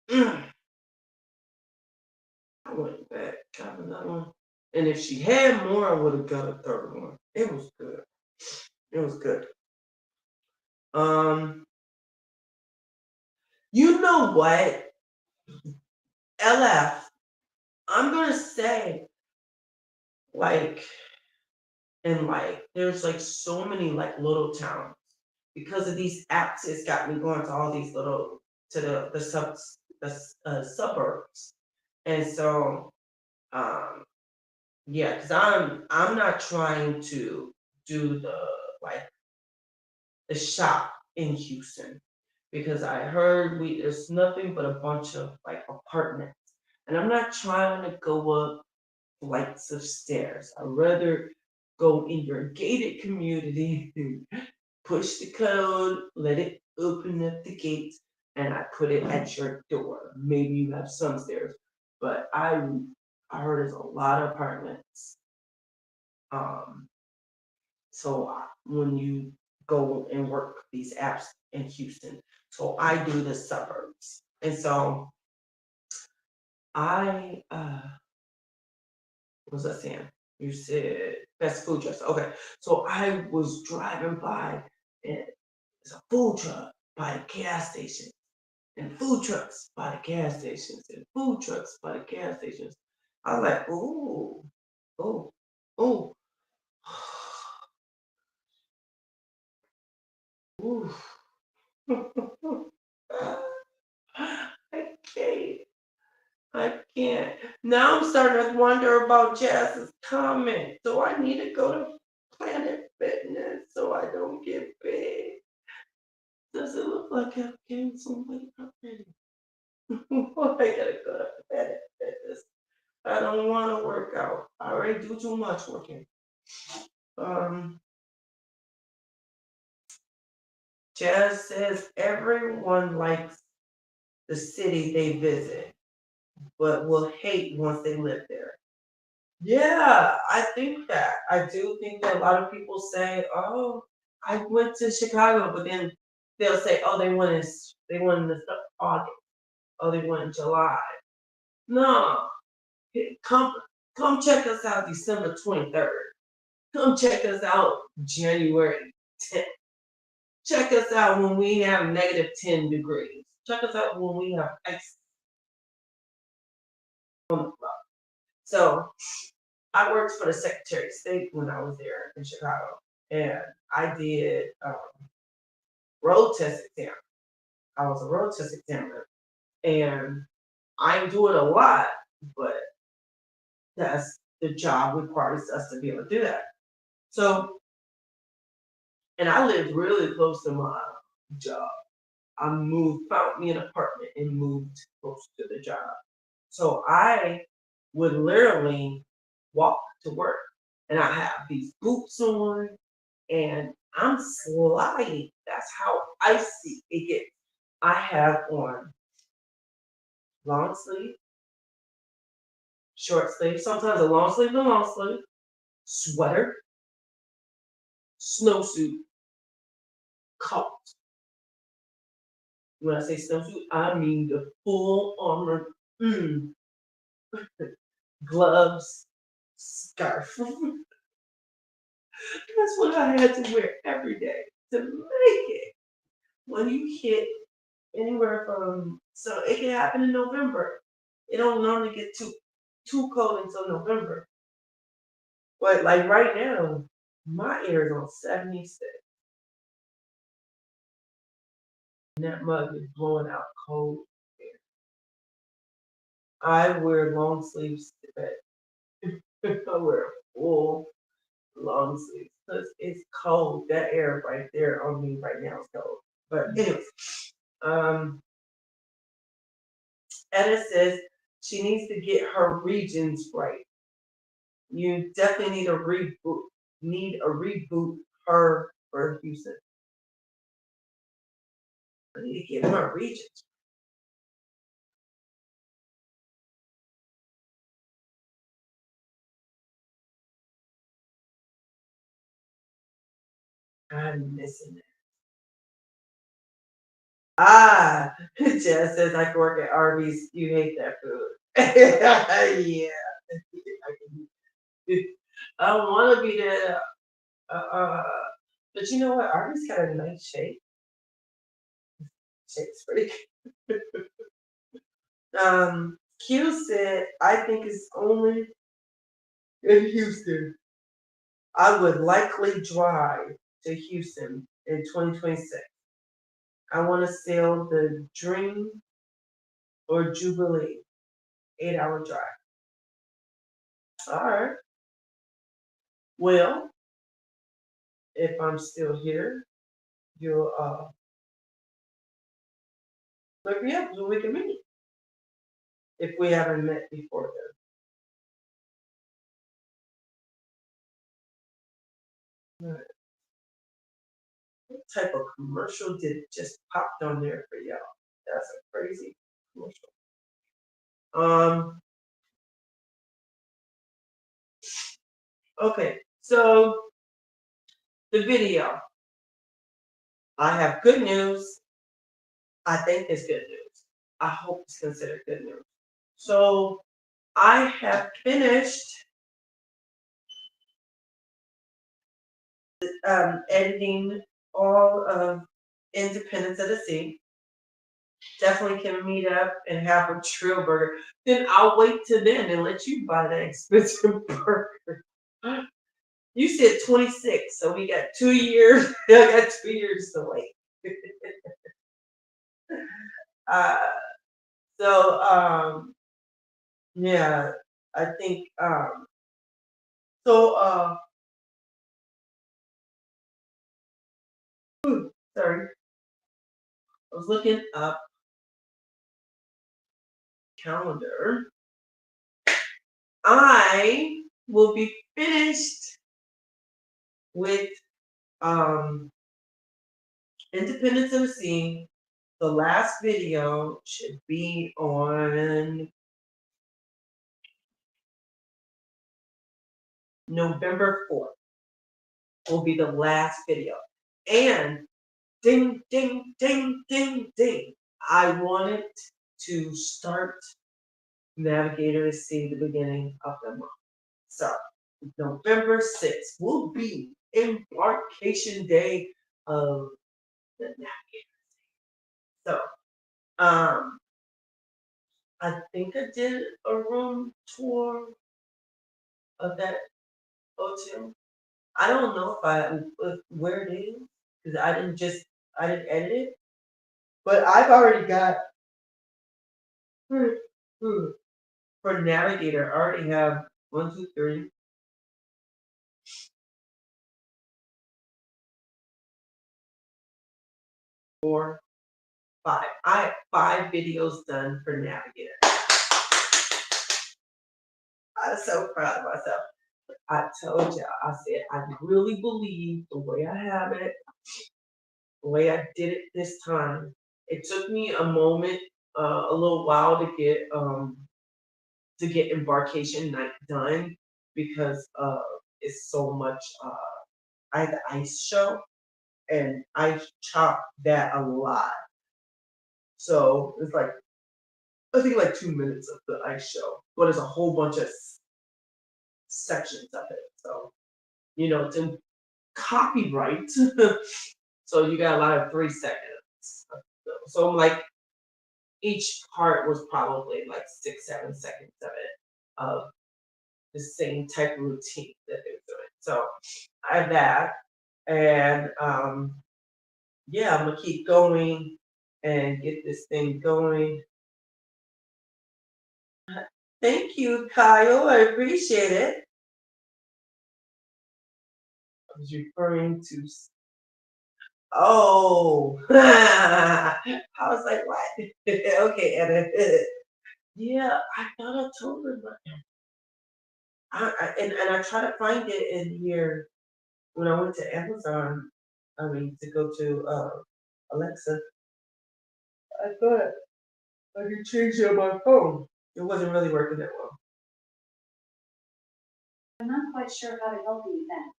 I went back, got another one. And if she had more, I would have got a third one. It was good. It was good. Um, you know what? LF, I'm gonna say like there's like so many like little towns because of these apps. It's got me going to all these little to the suburbs, and so um yeah, because I'm not trying to do like the shop in Houston because I heard there's nothing but a bunch of like apartments. And I'm not trying to go up flights of stairs. I'd rather go in your gated community, push the code, let it open up the gates, and I put it at your door. Maybe you have some stairs, but I heard there's a lot of apartments. Um, So when you go and work these apps in Houston, so I do the suburbs, and so I what was I saying? You said best food trucks. Okay, so I was driving by, and there's a food truck by the gas station, and food trucks by the gas stations, and food trucks by the gas stations. I was like, ooh, oh, oh, ooh. I can't. I can't. Now I'm starting to wonder about Jazz's comment. Do I need to go to Planet Fitness so I don't get big? Does it look like I've gained some weight already? I gotta go to Planet Fitness. I don't want to work out. I already do too much working. Um, Jazz says everyone likes the city they visit, but will hate once they live there. Yeah, I think that. I do think that a lot of people say, "Oh, I went to Chicago," but then they'll say, oh, they want in August. Oh, they want in July. No, come come check us out December 23rd. Come check us out January 10th. Check us out when we have negative 10 degrees. Check us out when we have ice on the floor. So I worked for the Secretary of State when I was there in Chicago, and I did road test exam. I was a road test examiner, and I do it a lot, but that's the job requires us to be able to do that. So, and I lived really close to my job. I moved, found me an apartment and moved close to the job. So I would literally walk to work, and I have these boots on and I'm sliding. That's how icy it gets. I have on long sleeve, short sleeve, sometimes a long sleeve and long sleeve, sweater, snowsuit, coat. When I say snowsuit, I mean the full armor, mm, gloves, scarf. That's what I had to wear every day to make it. When you hit anywhere from, so it can happen in November. It don't normally get too cold until November. But like right now, my air is on 76. And that mug is blowing out cold air. I wear long sleeves to bed. I wear full long sleeves because it's cold. That air right there on me right now is cold. But anyways, um, Edna says she needs to get her regions right. You definitely need a reboot. Need a reboot her for Houston. I need to get my regions. I'm missing it. Ah, Jess says I can work at Arby's. You hate that food. Yeah, I don't want to be there. But you know what? Arby's got a nice shape. Shape's pretty good. Q said, I think it's only in Houston. I would likely drive to Houston in 2026. I want to sail the Dream or Jubilee, 8-hour drive. All right. Well, if I'm still here, you'll look me up so we can meet if we haven't met before then. All right. What type of commercial did just popped on there for y'all? That's a crazy commercial. Okay, so the video. I have good news. I think it's good news. I hope it's considered good news. So I have finished editing all of Independence of the Sea. Definitely can meet up and have a trill burger. Then I'll wait till then and let you buy that expensive burger. You said 26, so we got 2 years. I got 2 years to wait. uh, so yeah, I think so sorry. I was looking up calendar. I will be finished with Independence of the Sea. The last video should be on November 4th. Will be the last video. And ding, ding, ding, ding, ding. I wanted to start Navigator to see the beginning of the month. So November 6th will be embarkation day of the Navigator. So um I think I did a room tour of that hotel. I don't know if where it is because I didn't edit it, but I've already got hmm, hmm, for Navigator. I already have one, two, three, 5. I have 5 videos done for Navigator. I'm so proud of myself. I told you, I said I really believe the way I have it, the way I did it this time. It took me a moment, a little while to get embarkation night done because it's so much. I had the ice show and I chopped that a lot, so it's like I think like 2 minutes of the ice show, but there's a whole bunch of sections of it. So to copyright, so you got a lot of 3 seconds. So like each part was probably like 6, 7 seconds of it of the same type of routine that they were doing. So I have that, and yeah, I'm gonna keep going and get this thing going. Thank you, Kyle. I appreciate it. I was referring to. Oh, I was like, what? Okay, Anna. Yeah, I thought I told her, but and I tried to find it in here when I went to Amazon. I mean, to go to Alexa. I thought I could change it on my phone. It wasn't really working that well. I'm not quite sure how to help you then.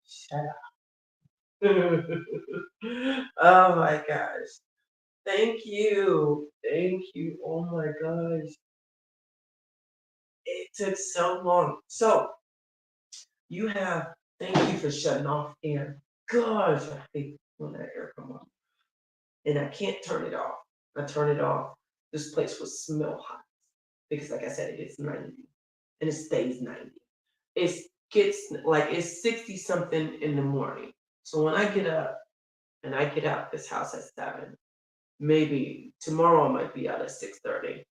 Shut up. Oh my gosh. Thank you. Thank you. Oh my gosh. It took so long. So you have, thank you for shutting off air. Gosh, I hate when that air come on. And I can't turn it off. I turn it off. This place will smell hot. Because like I said, it is 90. And it stays 90. It gets like it's 60 something in the morning. So when I get up and I get out this house at 7, maybe tomorrow I might be out at 6:30.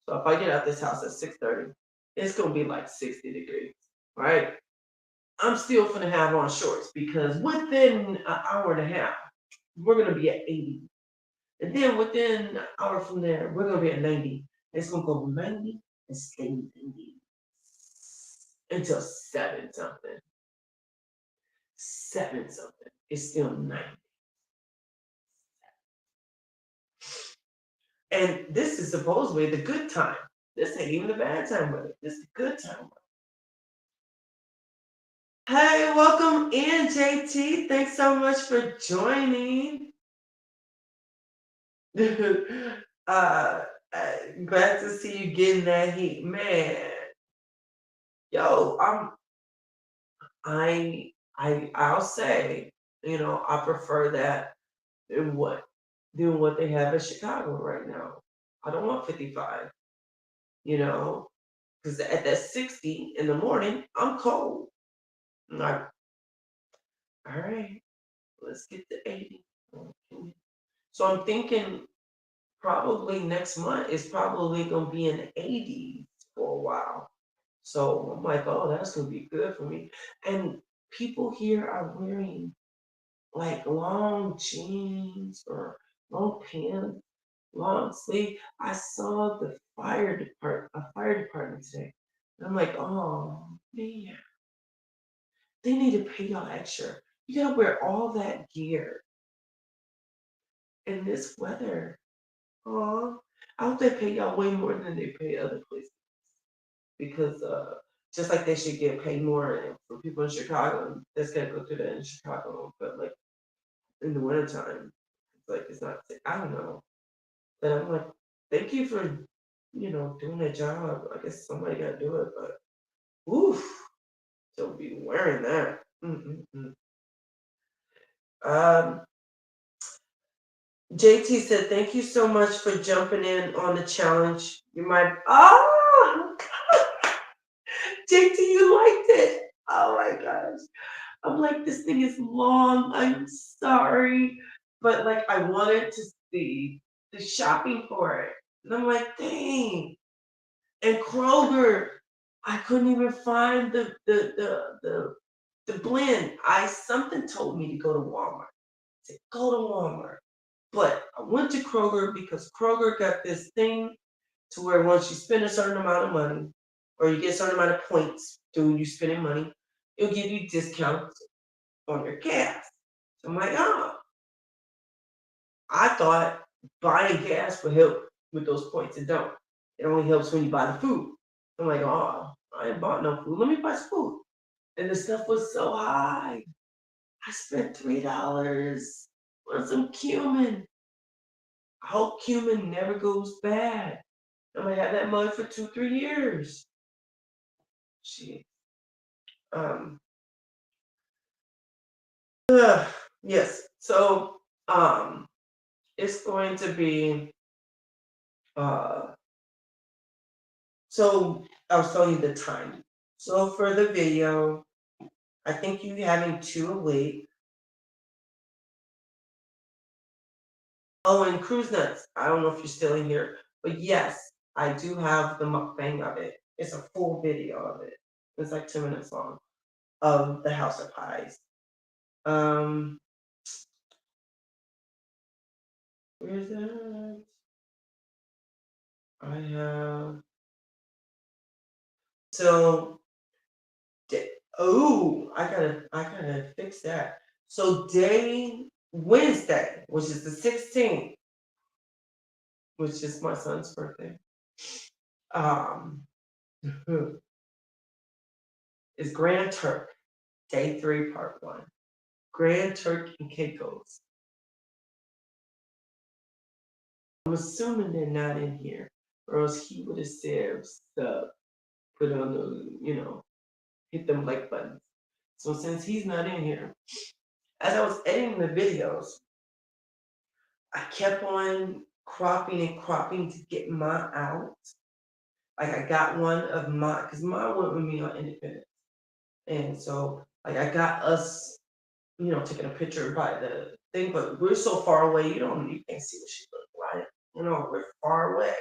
So if I get out this house at 6:30, it's gonna be like 60 degrees, right? I'm still gonna have on shorts because within an hour and a half, we're gonna be at 80. And then within an hour from there, we're gonna be at 90. It's gonna go 90 and stay 90 until 7 something. 7 something. It's still 90. And this is supposedly the good time. This ain't even the bad time weather. This is the good time. Hey, welcome in, JT. Thanks so much for joining. uh, glad to see you getting that heat, man. Yo, I'll say, I prefer that than what they have in Chicago right now. I don't want 55, you know, because at that 60 in the morning, I'm cold. I'm like, all right, let's get to 80. Okay. So I'm thinking probably next month is probably gonna be in the 80s for a while. So I'm like, oh, that's gonna be good for me. And people here are wearing like long jeans or long pants, long sleeve. I saw a fire department today. And I'm like, oh man, they need to pay y'all extra. You gotta wear all that gear in this weather. Oh, I hope they pay y'all way more than they pay other places. because just like they should get paid more for people in Chicago, that's gotta go through that in Chicago. But like in the wintertime, it's like it's not. I don't know. But I'm like, thank you for doing that job. I guess somebody got to do it, but oof, don't be wearing that. Mm-mm-mm. Um, JT said, thank you so much for jumping in on the challenge. You might, JT, you liked it. Oh my gosh. I'm like, this thing is long. I'm sorry. But like, I wanted to see the shopping for it. And I'm like, dang. And Kroger, I couldn't even find the blend. Something told me to go to Walmart. I said, go to Walmart. But I went to Kroger because Kroger got this thing to where once you spend a certain amount of money, or you get a certain amount of points doing you spending money, it'll give you discounts on your gas. So I'm like, oh, I thought buying gas would help with those points. It don't. It only helps when you buy the food. I'm like, oh, I ain't bought no food. Let me buy some food. And the stuff was so high. I spent $3 on some cumin. I hope cumin never goes bad. I'm gonna have that money for 2, 3 years. Shit. Um. Yes. So it's going to be uh. So I'll show you the time. So for the video, I think you having 2 a week. Oh, and cruise nuts. I don't know if you're still in here, but yes, I do have the mukbang of it. It's a full video of it. It's like 2 minutes long of the House of Pies. Um, where's that? I have so. Oh, I gotta fix that. So day Wednesday, which is the 16th, which is my son's birthday. Um, is Grand Turk, day 3, part 1. Grand Turk and Caicos. I'm assuming they're not in here, or else he would have said stuff, put on hit them like buttons. So since he's not in here, as I was editing the videos, I kept on cropping and cropping to get mine out. Like I got one of mine, because mine went with me on Independence. And so like I got us, taking a picture by the thing, but we're so far away, you can't see what she looked like. We're far away.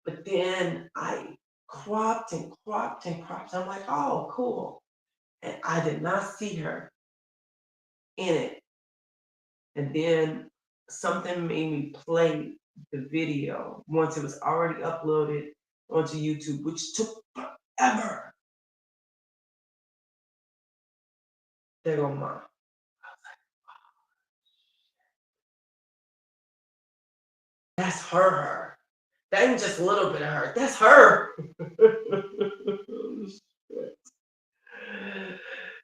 But then I cropped and cropped and cropped. I'm like, oh, cool. And I did not see her in it. And then something made me play the video once it was already uploaded onto YouTube, which took forever. There go mom. That's her. That ain't just a little bit of her. That's her.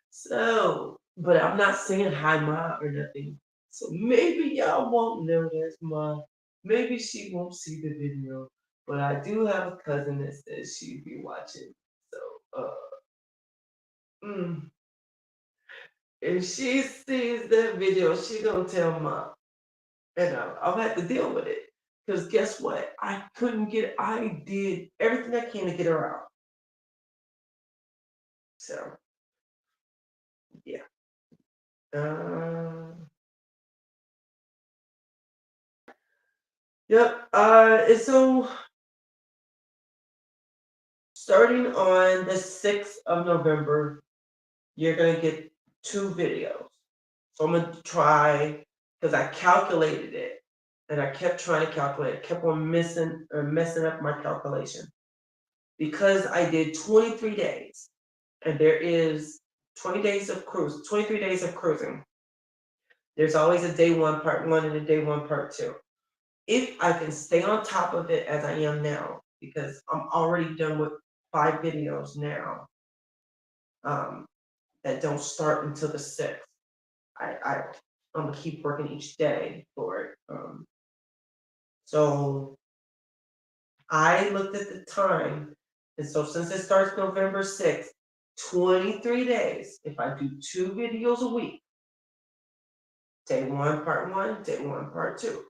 So, but I'm not saying hi ma or nothing. So maybe y'all won't know that's ma. Maybe she won't see the video. But I do have a cousin that says she'd be watching. So mm, if she sees that video, she gonna tell mom. And I'll have to deal with it. Because guess what? I did everything I can to get her out. So, yeah. Yep. And so, starting on the 6th of November, you're going to get 2 videos. So, I'm going to try, because I calculated it. And I kept trying to calculate. I kept on messing up my calculation. Because I did 23 days. And there is 23 days of cruising. There's always a day 1, part 1, and a day 1, part 2. If I can stay on top of it as I am now, because I'm already done with 5 videos now, um, that don't start until the 6th. I'm gonna keep working each day for it. So I looked at the time, and so since it starts November 6th, 23 days. If I do 2 videos a week, day one, day one, part two,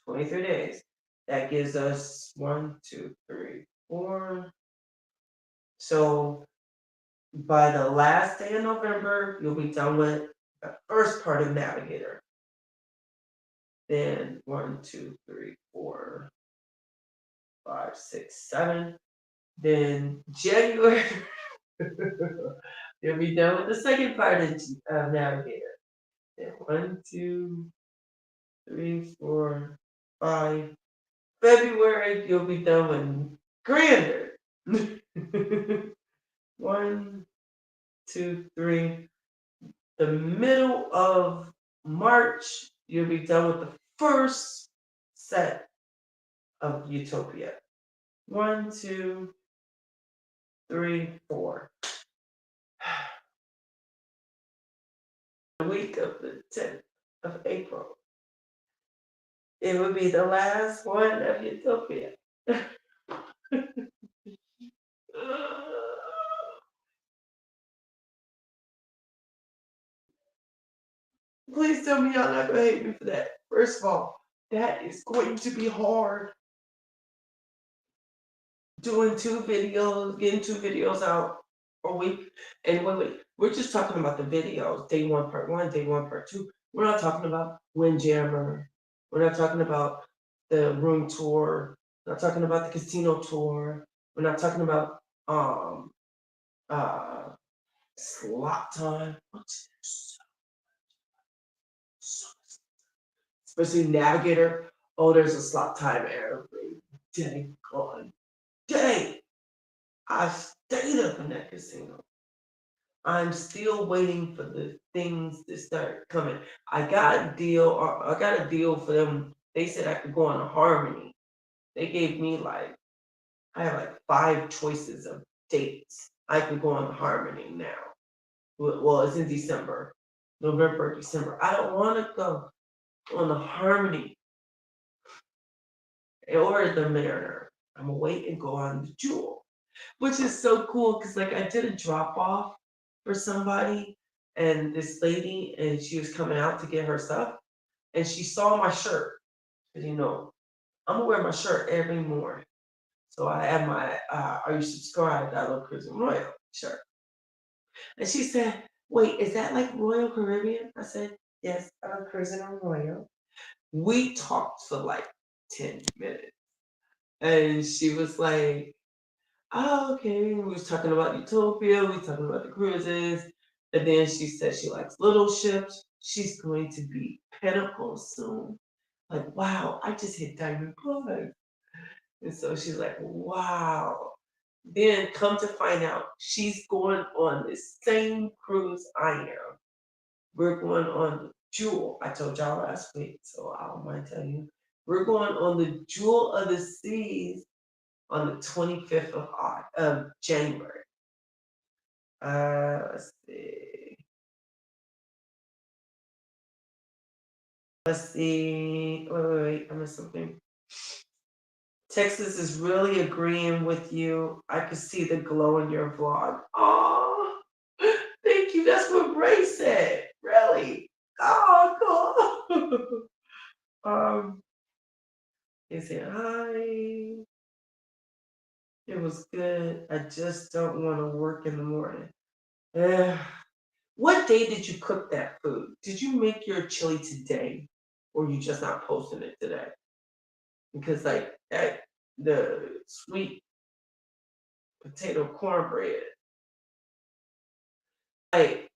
23 days. That gives us 1, 2, 3, 4. So by the last day of November, you'll be done with the first part of Navigator. Then 1, 2, 3, 4, 5, 6, 7. Then January, you'll be done with the second part of Navigator. Then 1, 2, 3, 4, 5. February, you'll be done with Grander. 1, 2, 3. The middle of March, you'll be done with the first set of Utopia. 1, 2, 3, 4. The week of the 10th of April, it would be the last one of Utopia. Please tell me y'all not gonna hate me for that. First of all, that is going to be hard. Doing 2 videos, getting 2 videos out a week. And wait, we're just talking about the videos. Day one, day one, part two. We're not talking about Windjammer. We're not talking about the room tour. We're not talking about the casino tour. We're not talking about uh slot time. Especially Navigator. Oh, there's a slot time every day on day. I stayed up in that casino. I'm still waiting for the things to start coming. I got a deal for them. They said I could go on a Harmony. They gave me I have 5 choices of dates. I could go on Harmony now. Well, it's in December, November, December. I don't want to go on the Harmony or the Mariner. I'm gonna wait and go on the Jewel, which is so cool because I did a drop off for somebody, and this lady, and she was coming out to get her stuff, and she saw my shirt. Cause I'm gonna wear my shirt every morning. So I have my "Are you subscribed? I love Cruising Royal" shirt, and she said, "Wait, is that like Royal Caribbean?" I said, "Yes, I love Cruising on Royal." We talked for 10 minutes, and she was like, "Oh, okay." We was talking about Utopia. We was talking about the cruises. And then she said she likes little ships. She's going to be Pinnacle soon. Like, wow, I just hit Diamond Plus. And so she's like, wow. Then come to find out, she's going on the same cruise I am. We're going on the Jewel. I told y'all last week, so I don't mind telling you. We're going on the Jewel of the Seas on the 25th of January. Let's see. Let's see. Wait, I missed something. Texas is really agreeing with you. I could see the glow in your vlog. Oh, thank you. That's what Bray said. Really? Oh, cool. He said hi. It was good. I just don't want to work in the morning. Eh. What day did you cook that food? Did you make your chili today, or you just not posting it today? Because the sweet potato cornbread, like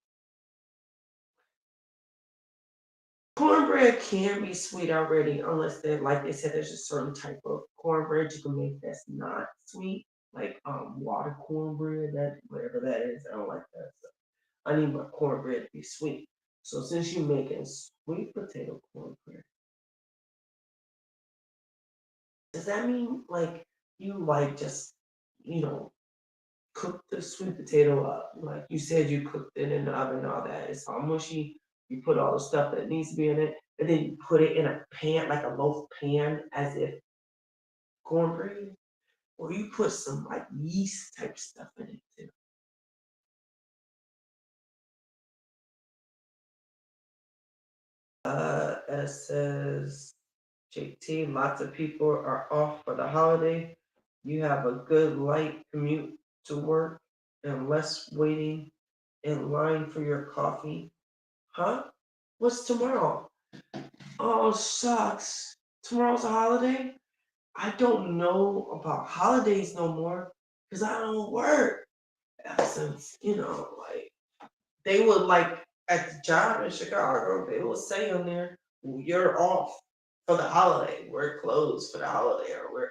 cornbread can be sweet already, unless they said there's a certain type of cornbread you can make that's not sweet, like water cornbread, that whatever that is. I don't like that stuff. I need my cornbread to be sweet. So since you're making sweet potato cornbread, does that mean you like just, you know, cook the sweet potato up. Like you said, you cooked it in the oven and all that. It's all mushy. You put all the stuff that needs to be in it, and then you put it in a pan, like a loaf pan, as if cornbread, or you put some like yeast type stuff in it too. It says JT, lots of people are off for the holiday. You have a good light commute to work and less waiting in line for your coffee. Huh? What's tomorrow? Oh, shucks. Tomorrow's a holiday? I don't know about holidays no more because I don't work. Ever since, like, they would like at the job in Chicago, they will say on there, "Well, you're off for the holiday. We're closed for the holiday, or we're."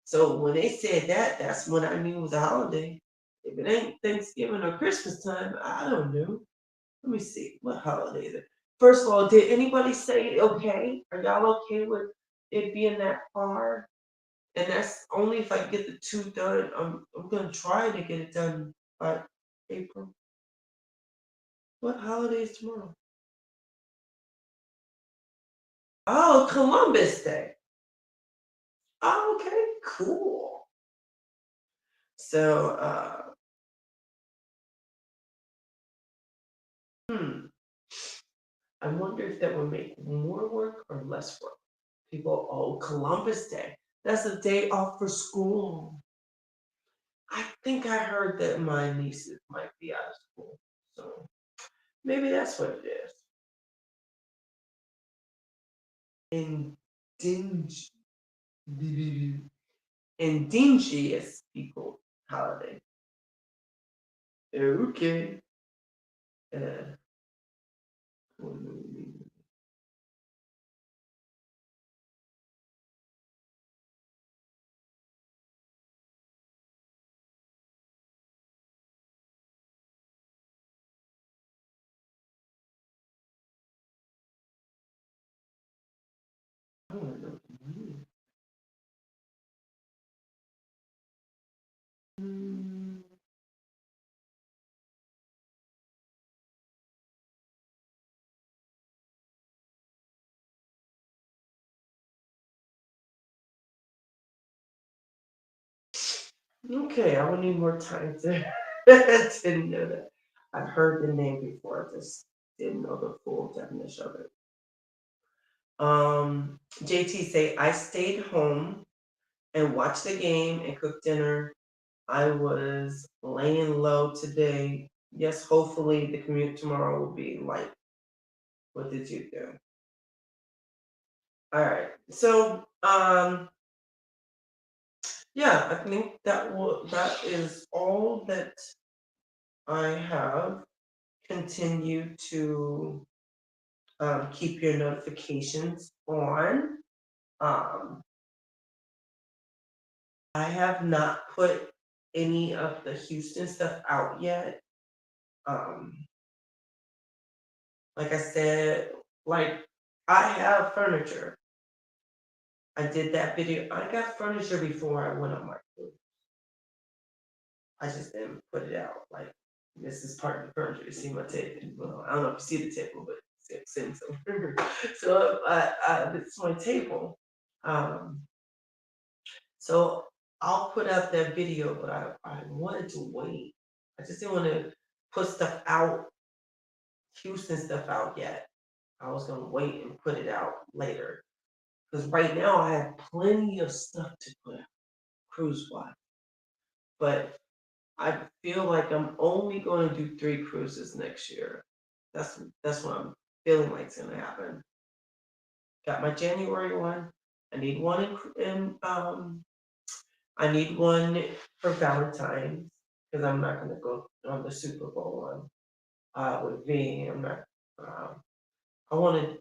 So when they said that, that's when I knew it was a holiday. If it ain't Thanksgiving or Christmas time, I don't know. Let me see what holiday is it. First of all, did anybody say okay? Are y'all okay with it being that far? And that's only if I get the two done. I'm gonna try to get it done by April. What holiday is tomorrow? Oh, Columbus Day. Oh, okay, cool. So, hmm, I wonder if that would make more work or less work. People, oh, Columbus Day. That's a day off for school. I think I heard that my nieces might be out of school. So maybe that's what it is. Inding- Indigenous people holiday. Okay. Uh, I don't know. Mm, okay, I would need more time to didn't know that. I've heard the name before, I just didn't know the full definition of it. JT say I stayed home and watched the game and cooked dinner. I was laying low today. Yes, hopefully the commute tomorrow will be light. What did you do? All right. So, yeah, I think that is all that I have. Continue to keep your notifications on. Um, I have not put any of the Houston stuff out yet. Um, like I said, like I have furniture. I did that video. I got furniture before I went on my cruise. I just didn't put it out. Like this is part of the furniture. You see my table. Well, I don't know if you see the table, but it's sitting somewhere. So this is my table. Um, so I'll put out that video, but I wanted to wait. I just didn't want to put stuff out, Houston stuff out yet. I was gonna wait and put it out later. Because right now I have plenty of stuff to put out cruise wise. But I feel like I'm only going to do 3 cruises next year. That's what I'm feeling like it's gonna happen. Got my January one. I need one I need one for Valentine's because I'm not gonna go on the Super Bowl one with V. I'm not. Um, I want to.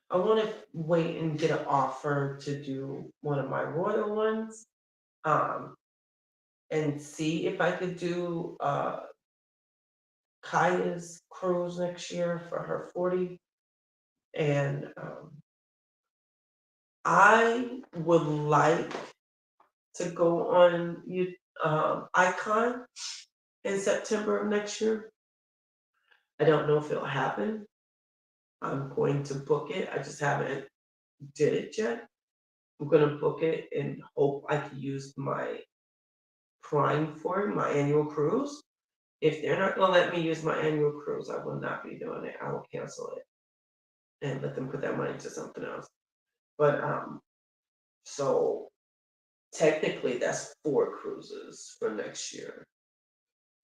I want to wait and get an offer to do one of my royal ones. Um, and see if I could do Kaya's cruise next year for her 40. And I would like to go on Icon in September of next year. I don't know if it'll happen. I'm going to book it. I just haven't did it yet. I'm gonna book it and hope I can use my Prime for it, my annual cruise. If they're not gonna let me use my annual cruise, I will not be doing it. I will cancel it and let them put that money into something else. But so technically that's 4 cruises for next year.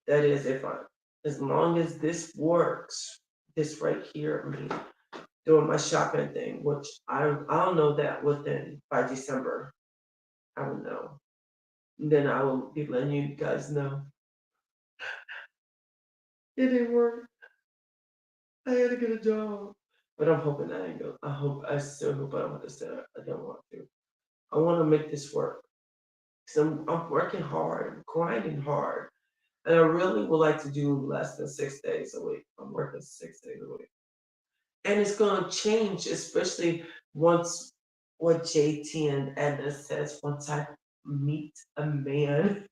That is if I as long as this works, this right here, I mean doing my shopping thing, which I'll know that within by December. I will know. Then I will be letting you guys know. It didn't work. I had to get a job. But I'm hoping I ain't go. I still hope I don't have to stay. I don't want to. I want to make this work. Cause I'm working hard, I'm grinding hard. And I really would like to do less than 6 days a week. I'm working 6 days a week. And it's gonna change, especially once what JT and Edna says, once I meet a man,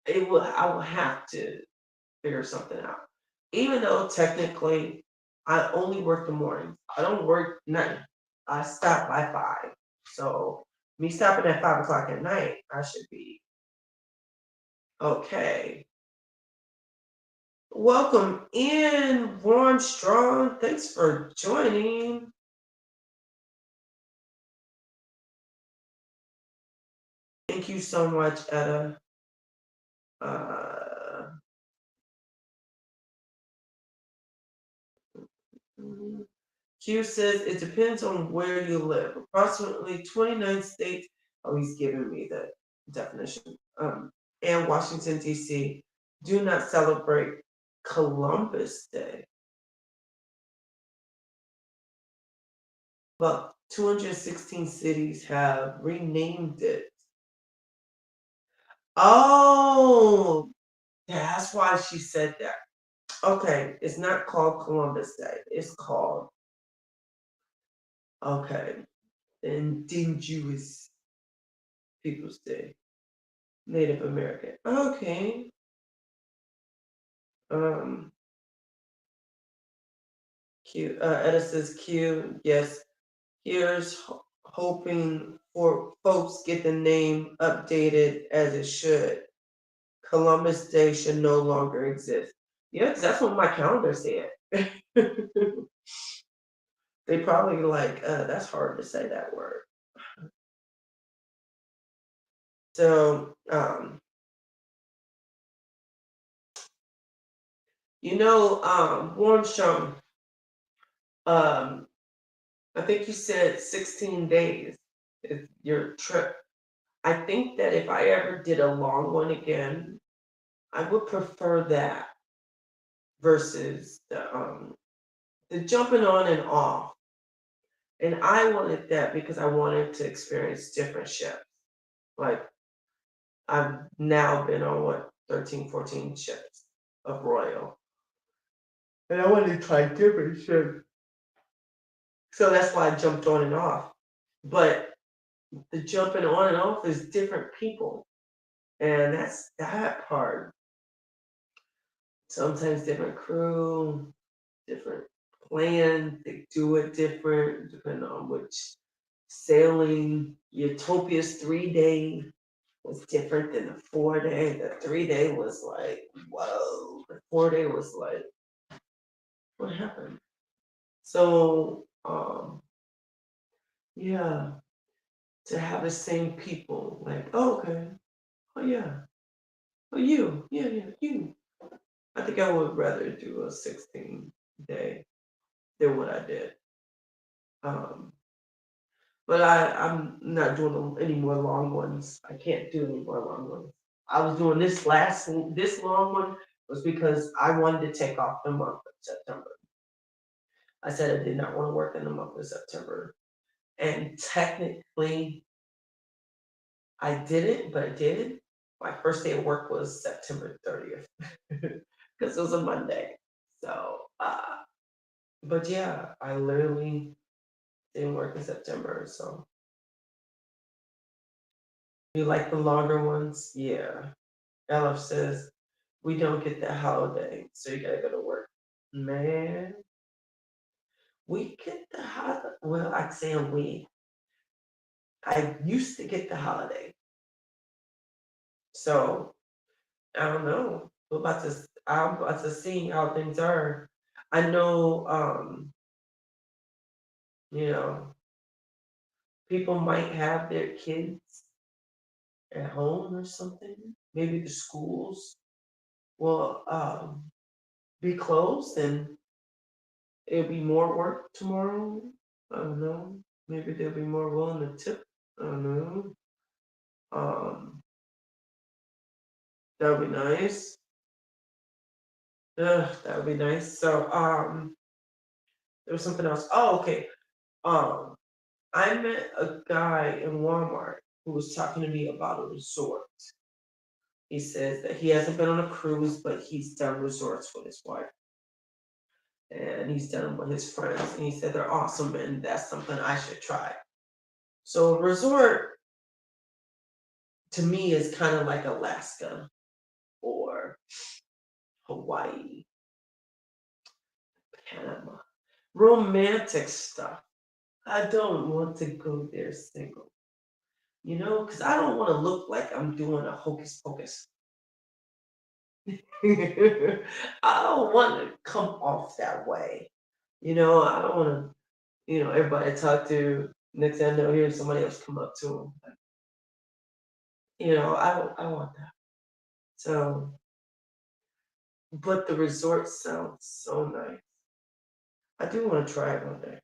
I will have to figure something out. Even though technically I only work the mornings. I don't work night. I stop by 5. So me stopping at 5 o'clock at night, I should be okay. Welcome in, Warm Strong. Thanks for joining. Thank you so much, Etta. Uh, Q says it depends on where you live. Approximately 29 states. Oh, he's giving me the definition. And Washington, D.C. do not celebrate Columbus Day, but 216 cities have renamed it. Oh, that's why she said that. Okay, it's not called Columbus Day. It's called, okay, Indigenous Peoples Day, Native American. Okay. Um, Q. Etta says Q. Yes. Here's hoping for folks get the name updated as it should. Columbus Day should no longer exist. Yeah, 'cause that's what my calendar said. They probably like, that's hard to say that word. So, Warm Strong, um, I think you said 16 days is your trip. I think that if I ever did a long one again, I would prefer that versus the jumping on and off. And I wanted that because I wanted to experience different ships. Like I've now been on what 13, 14 ships of Royal. And I wanted to try different ships. So that's why I jumped on and off. But the jumping on and off is different people. And that's that part. Sometimes different crew, different plan, they do it different depending on which sailing. Utopia's 3 day was different than the 4 day. The 3 day was like, whoa. The 4 day was like, what happened? So, yeah, to have the same people, like, oh, okay, oh yeah, oh you, yeah, yeah, you. I think I would rather do a 16 day than what I did. Um, but I'm not doing any more long ones. I can't do any more long ones. I was doing this long one was because I wanted to take off the month of September. I said I did not want to work in the month of September. And technically I didn't, but I did. My first day of work was September 30th because it was a Monday. So, but yeah, I literally didn't work in September. So You like the longer ones? Yeah. Ella says we don't get the holiday, so you gotta go to work. Man, we get the holiday. Well, I'm saying we. I used to get the holiday, so I don't know. I'm about to see how things are. I know, you know, people might have their kids at home or something. Maybe the schools will be closed and it'll be more work tomorrow. I don't know. Maybe they'll be more willing to tip. I don't know. Um, that would be nice. That would be nice. So, there was something else. Oh, okay. Um, I met a guy in Walmart who was talking to me about a resort. He says that he hasn't been on a cruise, but he's done resorts with his wife. And he's done them with his friends. And he said they're awesome and that's something I should try. So a resort to me is kind of like Alaska or Hawaii, Panama. Romantic stuff. I don't want to go there single, because I don't want to look like I'm doing a hocus pocus. I don't want to come off that way. I don't want to, everybody I talk to, next thing I know, here's somebody else come up to them. I want that. So, but the resort sounds so nice. I do want to try it one day.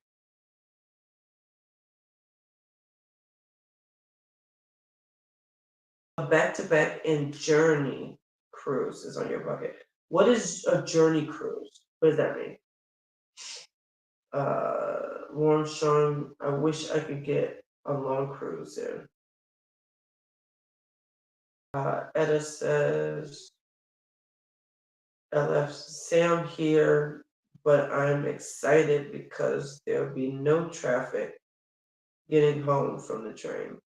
A back-to-back and journey cruise is on your bucket. What is a journey cruise? What does that mean? Warm Sean, I wish I could get a long cruise in. Etta says, LF Sam here, but I'm excited because there'll be no traffic getting home from the train.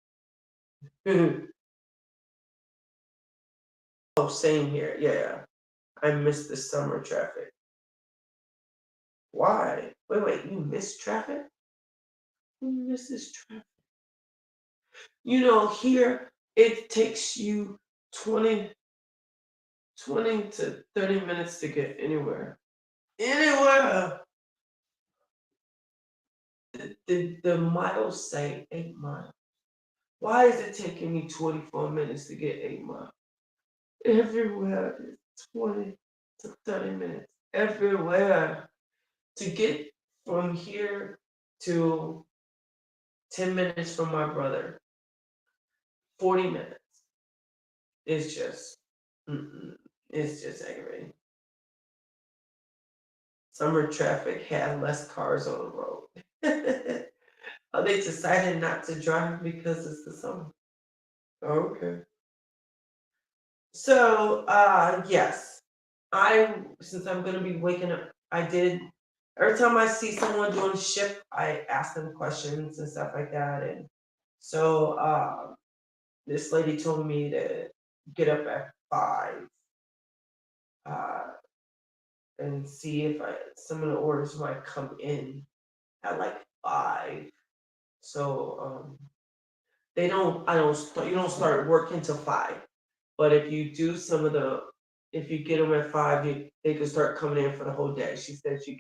Oh, same here. Yeah, I missed the summer traffic. Why? Wait, you missed traffic? Who misses traffic? Here it takes you 20, 20 to 30 minutes to get anywhere. Anywhere! The miles say 8 miles. Why is it taking me 24 minutes to get 8 miles? Everywhere is 20 to 30 minutes. Everywhere. To get from here to 10 minutes from my brother, 40 minutes. It's just, it's just aggravating. Summer traffic had less cars on the road. They decided not to drive because it's the summer. Okay. So, yes, since I'm gonna be waking up, every time I see someone doing shift, I ask them questions and stuff like that. And so, this lady told me to get up at 5, uh, and see if some of the orders might come in at like 5. So, you don't start working till 5. But if you do if you get them at 5, they can start coming in for the whole day. She said she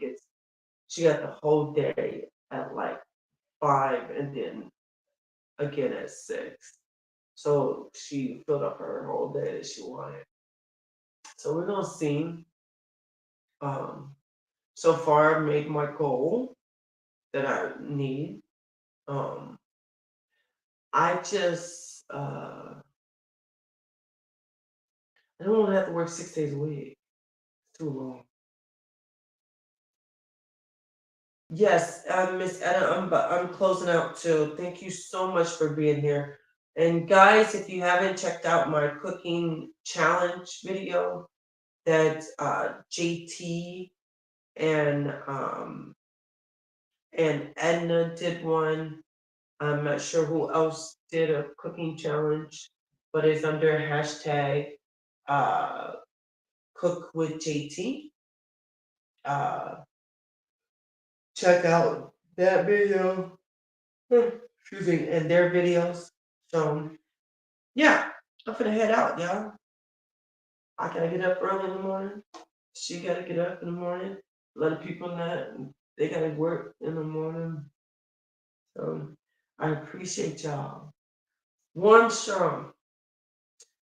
got the whole day at like 5 and then again at 6. So she filled up her whole day that she wanted. So we're gonna see. Um, so far, I made my goal that I need. Um, I just I don't want to have to work 6 days a week. It's too long. Yes, Miss Etta, I'm closing out too. Thank you so much for being here. And guys, if you haven't checked out my cooking challenge video that JT and Edna did one. I'm not sure who else did a cooking challenge. but it's under hashtag uh, Cook with JT. Uh, Check out that video. Excuse me, and their videos. So yeah, I'm gonna head out, y'all. I gotta get up early in the morning. She gotta get up in the morning. A lot of people not they gotta work in the morning. So I appreciate y'all. One strong.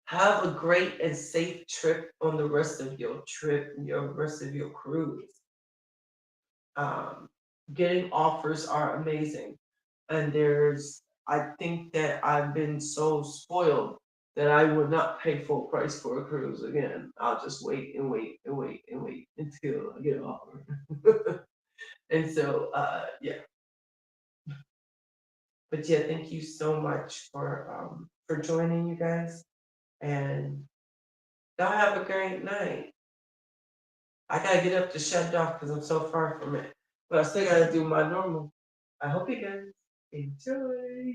Have a great and safe trip on the rest of your trip, your rest of your cruise. Um, Getting offers are amazing. And I think that I've been so spoiled that I would not pay full price for a cruise again. I'll just wait and wait and wait and wait until I get an offer. And so, yeah. But yeah, thank you so much for joining, you guys. And y'all have a great night. I gotta get up to shut it off because I'm so far from it. But I still gotta do my normal. I hope you guys enjoy.